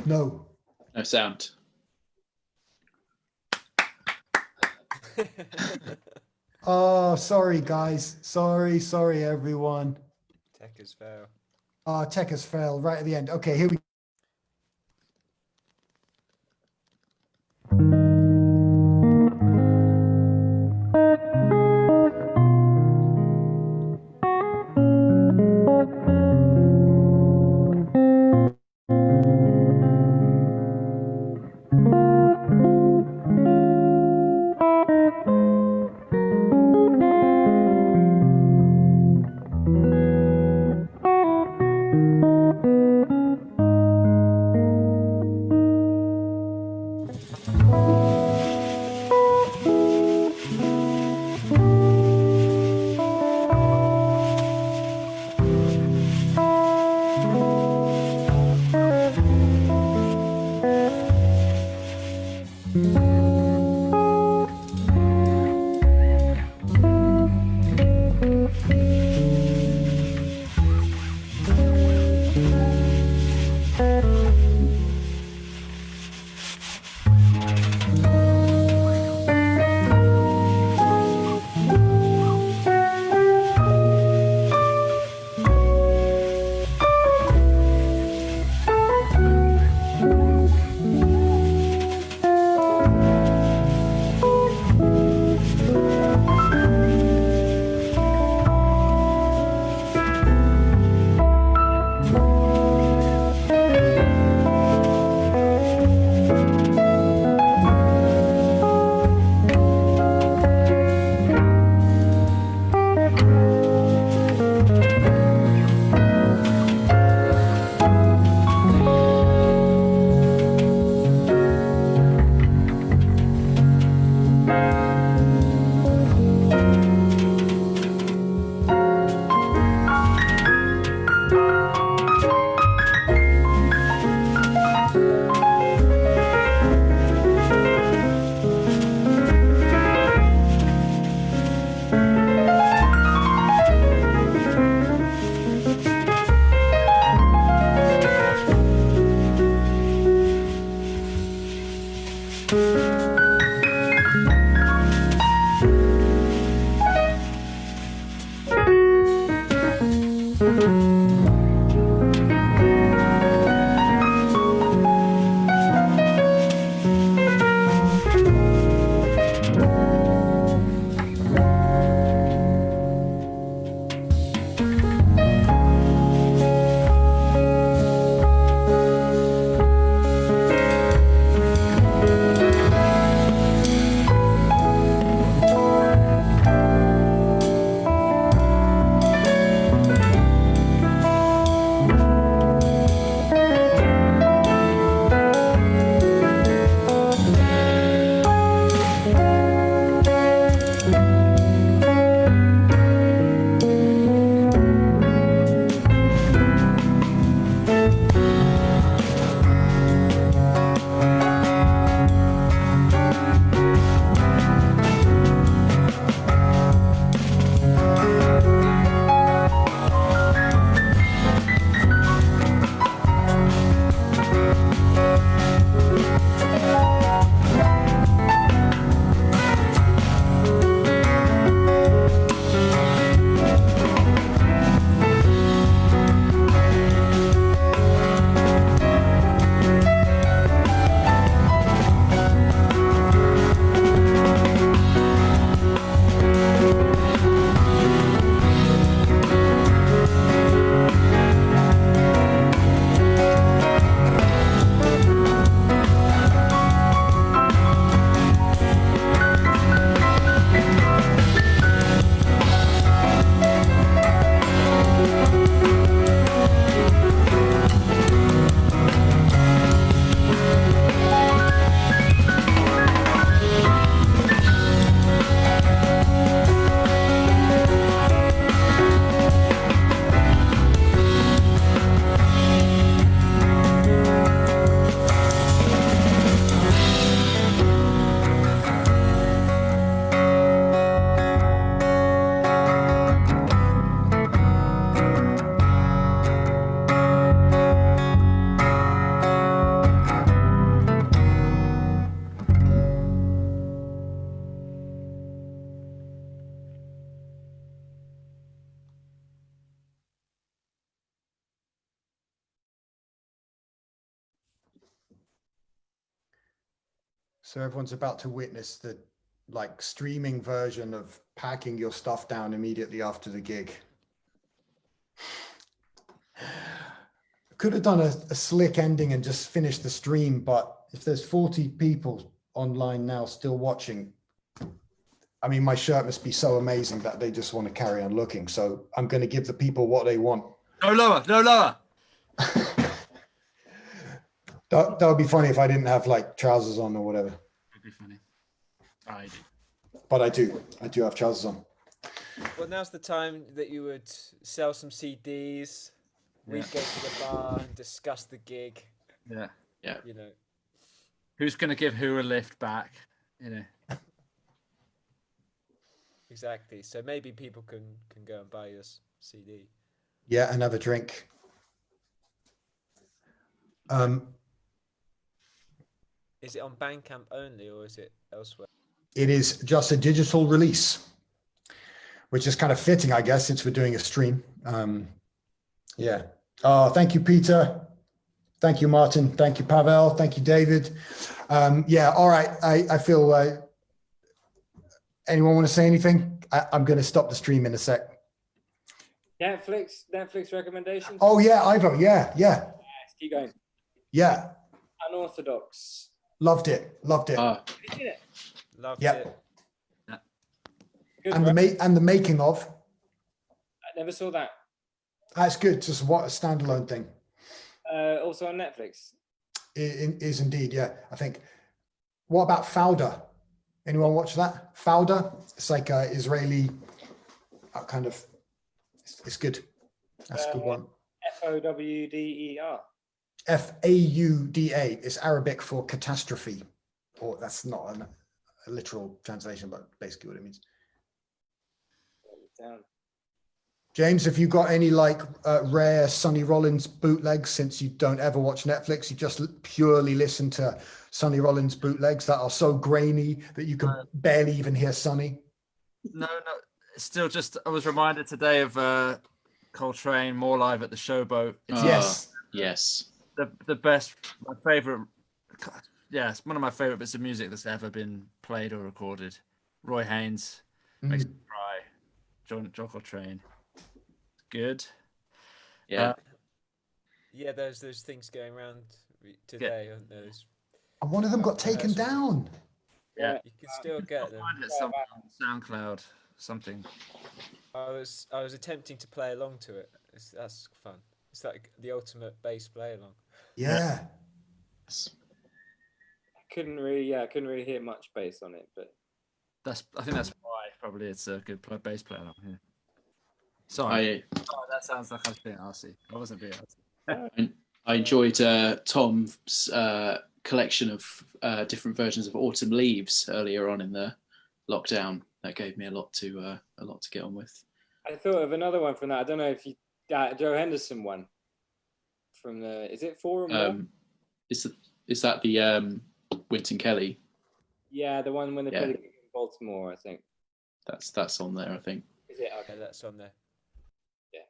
No. No sound. Oh, sorry, guys. Sorry, everyone. Tech has failed. Tech has failed right at the end. Okay, here we go. So everyone's about to witness the like streaming version of packing your stuff down immediately after the gig. Could have done a slick ending and just finished the stream, but if there's 40 people online now still watching, I mean, my shirt must be so amazing that they just want to carry on looking. So I'm going to give the people what they want. No lower, no lower. That would be funny if I didn't have like trousers on or whatever. That'd be funny. I do. But I do have trousers on. Well, now's the time that you would sell some CDs. We'd go to the bar and discuss the gig. Yeah. You know. Who's going to give who a lift back? You know. Exactly. So maybe people can go and buy this CD. Yeah, and have a drink. Is it on Bandcamp only, or is it elsewhere? It is just a digital release, which is kind of fitting, I guess, since we're doing a stream. Yeah. Oh, thank you, Peter. Thank you, Martin. Thank you, Pavel. Thank you, David. Yeah. All right. I feel. Anyone want to say anything? I'm going to stop the stream in a sec. Netflix recommendations. Oh yeah, Ivo. Yeah. Yes, keep going. Yeah. Unorthodox. Loved it. Have you seen it? Loved Yep. it. Good, And right? the making of. I never saw that. That's good. Just what a standalone thing. Also on Netflix. Is indeed. Yeah. I think. What about Fauda? Anyone watch that? Fauda. It's like a Israeli kind of. It's good. That's a good one. FOWDER. FAUDA is Arabic for catastrophe, or that's not a literal translation, but basically what it means. Down. James, have you got any like rare Sonny Rollins bootlegs? Since you don't ever watch Netflix, you just purely listen to Sonny Rollins bootlegs that are so grainy that you can barely even hear Sonny. No. It's still just, I was reminded today of Coltrane, More Live at the Showboat. It's Yes. the best, my favorite. Yeah, it's one of my favorite bits of music that's ever been played or recorded. Roy Haynes makes me cry. John Coltrane. Good. Yeah. Yeah, there's things going around today, aren't there? And one of them got taken down. Yeah. You can still get them. Find it somewhere on SoundCloud, something. I was attempting to play along to it. That's fun. It's like the ultimate bass play along. Yeah. I couldn't really hear much bass on it, but Mm. I think that's why probably it's a good bass player. Yeah. Sorry. That sounds like I was being arsey. I wasn't being arsey. I enjoyed Tom's collection of different versions of Autumn Leaves earlier on in the lockdown. That gave me a lot to get on with. I thought of another one from that. I don't know if you Joe Henderson one from the. Is it Forum? Is that the Wynton Kelly? Yeah, the one when they played in Baltimore, I think. That's on there, I think. Is it? Okay, that's on there. Yeah.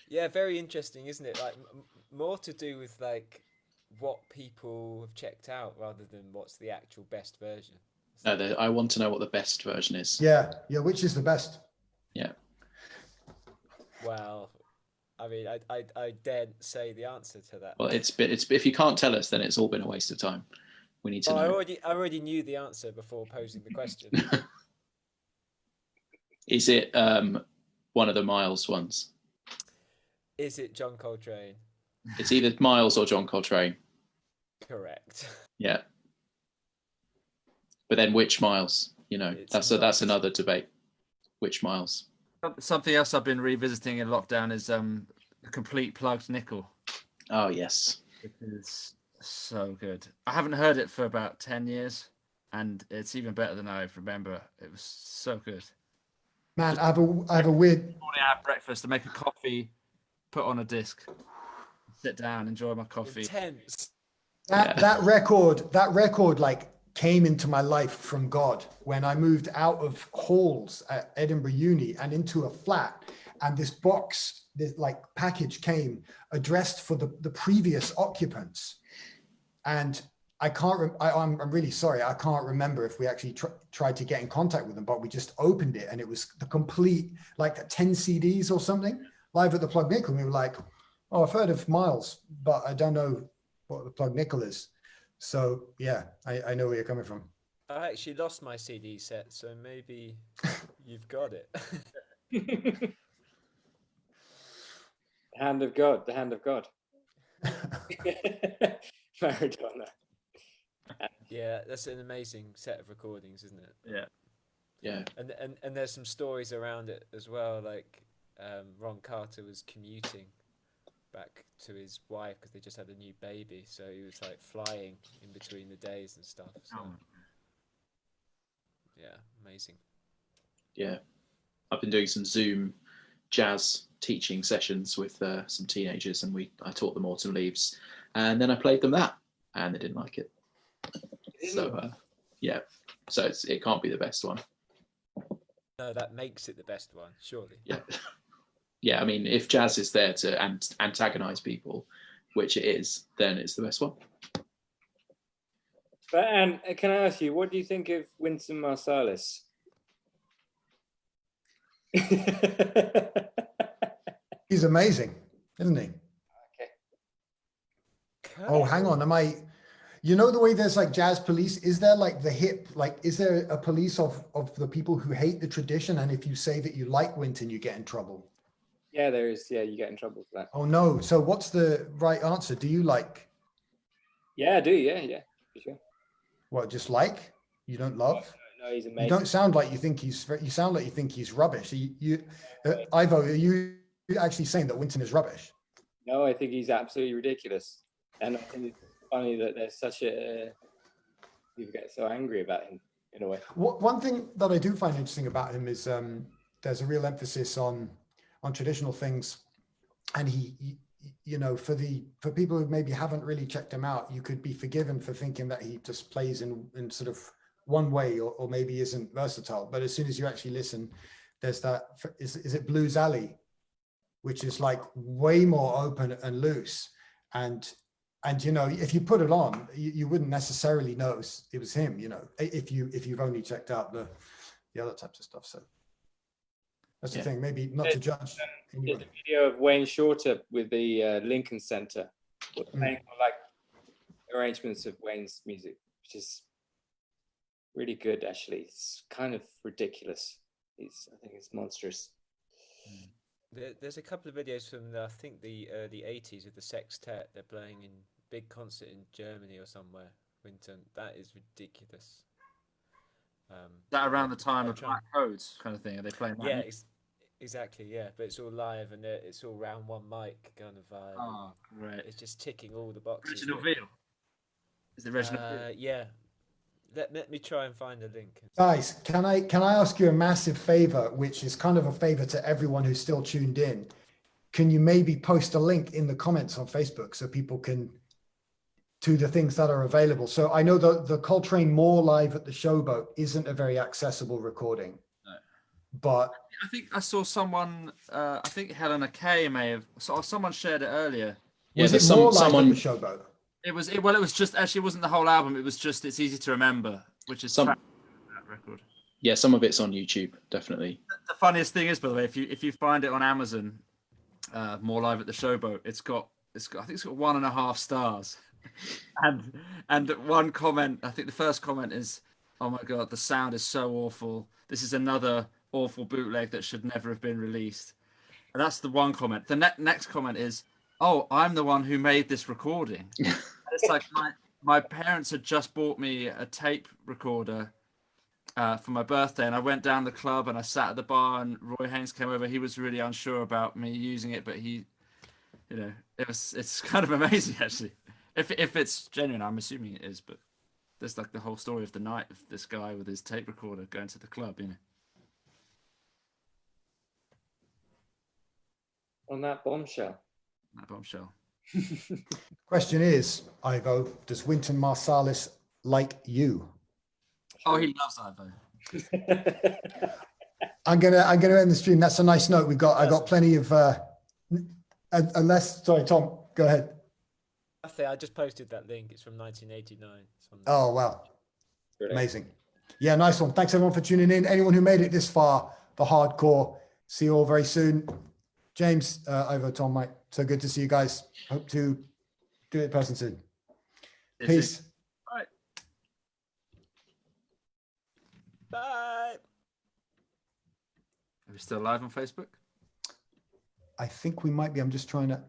Yeah, very interesting, isn't it? Like more to do with like what people have checked out rather than what's the actual best version. No, I want to know what the best version is. Yeah. Which is the best? Yeah. Well, I mean, I daren't say the answer to that. Well, it's if you can't tell us, then it's all been a waste of time. We need to know. I already knew the answer before posing the question. Is it one of the Miles ones? Is it John Coltrane? It's either Miles or John Coltrane. Correct. Yeah. But then which Miles? You know, that's another debate. Which Miles? Something else I've been revisiting in lockdown is a complete plugged nickel. Oh yes. It is so good. I haven't heard it for about 10 years, and it's even better than I remember. It was so good. Man, I have a weird. Morning, I have breakfast, to make a coffee, put on a disc, sit down, enjoy my coffee. Intense. That record like came into my life from God when I moved out of halls at Edinburgh Uni and into a flat, and this box, this like package came addressed for the previous occupants, and I can't. I'm really sorry. I can't remember if we actually tried to get in contact with them, but we just opened it and it was the complete, like 10 CDs or something, live at the Plug Nickel. And we were like, "Oh, I've heard of Miles, but I don't know what the Plug Nickel is." So yeah, I know where you're coming from. I actually lost my CD set, so maybe you've got it. The hand of God. The hand of God. Maradona. Yeah, that's an amazing set of recordings, isn't it? Yeah. Yeah. And there's some stories around it as well. Like Ron Carter was commuting back to his wife because they just had a new baby, so he was like flying in between the days and stuff. So yeah, amazing. Yeah. I've been doing some Zoom jazz teaching sessions with some teenagers, and I taught them Autumn Leaves, and then I played them that, and they didn't like it. So yeah, so it can't be the best one. No, that makes it the best one, surely. Yeah. Yeah, I mean, if jazz is there to antagonize people, which it is, then it's the best one. But and can I ask you, what do you think of Wynton Marsalis? He's amazing, isn't he? Okay. Oh, hang on. You know the way there's like jazz police? Is there like is there a police of the people who hate the tradition? And if you say that you like Wynton, you get in trouble. Yeah, there is. Yeah, you get in trouble for that. Oh no. So what's the right answer? Do you like? Yeah, I do. Yeah, for sure. What, just like? You don't love? No, he's amazing. You don't sound like you think you sound like you think he's rubbish. Ivo, are you actually saying that Wynton is rubbish? No, I think he's absolutely ridiculous. And I think it's funny that there's such people get so angry about him in a way. One thing that I do find interesting about him is there's a real emphasis on traditional things, and he you know, for people who maybe haven't really checked him out, you could be forgiven for thinking that he just plays in sort of one way, or maybe isn't versatile. But as soon as you actually listen, there's that, is it Blues Alley, which is like way more open and loose. And you know, if you put it on, you wouldn't necessarily know it was him, you know, if you've only checked out the other types of stuff. So that's the thing, maybe not to judge. There's a video of Wayne Shorter with the Lincoln Center playing like arrangements of Wayne's music, which is really good. Actually, it's kind of ridiculous. I think it's monstrous. There's a couple of videos from I think the early '80s with the Sextet. They're playing in big concert in Germany or somewhere. Wynton, that is ridiculous. That around the time of Black Codes kind of thing. Are they playing that? Yeah, exactly. Yeah, but it's all live and it's all round one mic kind of vibe. Oh, great! It's just ticking all the boxes. Reginald Veal. Is it Reginald Veal? Yeah. Let me try and find a link. Guys, can I ask you a massive favor, which is kind of a favor to everyone who's still tuned in? Can you maybe post a link in the comments on Facebook so people can to the things that are available? So I know the Coltrane More live at the Showboat isn't a very accessible recording, but I think I saw someone. I think Helena Kay may have. Someone shared it earlier. Was it more live at the Showboat? It was just actually, it wasn't the whole album. It was just It's Easy to Remember, which is that record. Yeah, some of it's on YouTube, definitely. The funniest thing is, by the way, if you find it on Amazon, More Live at the Showboat, it's got I think it's got 1.5 stars, and one comment. I think the first comment is, "Oh my god, the sound is so awful. This is another awful bootleg that should never have been released." And that's the one comment. The next comment is, "Oh, I'm the one who made this recording." It's like my parents had just bought me a tape recorder for my birthday, and I went down the club and I sat at the bar, and Roy Haynes came over. He was really unsure about me using it, but he, you know, it's kind of amazing actually. If it's genuine, I'm assuming it is, but there's like the whole story of the night of this guy with his tape recorder going to the club, you know. On that bombshell. That bombshell. Question is, Ivo, does Wynton Marsalis like you? Oh, he loves Ivo. I'm gonna end the stream. That's a nice note. I got plenty of unless, sorry, Tom, go ahead. Nothing. I just posted that link. It's from 1989. It's on Oh, wow. Brilliant. Amazing. Yeah, nice one. Thanks everyone for tuning in. Anyone who made it this far, the hardcore. See you all very soon. James, over Tom, Mike. So good to see you guys. Hope to do it in person soon. Peace. Bye. Are we still live on Facebook? I think we might be. I'm just trying to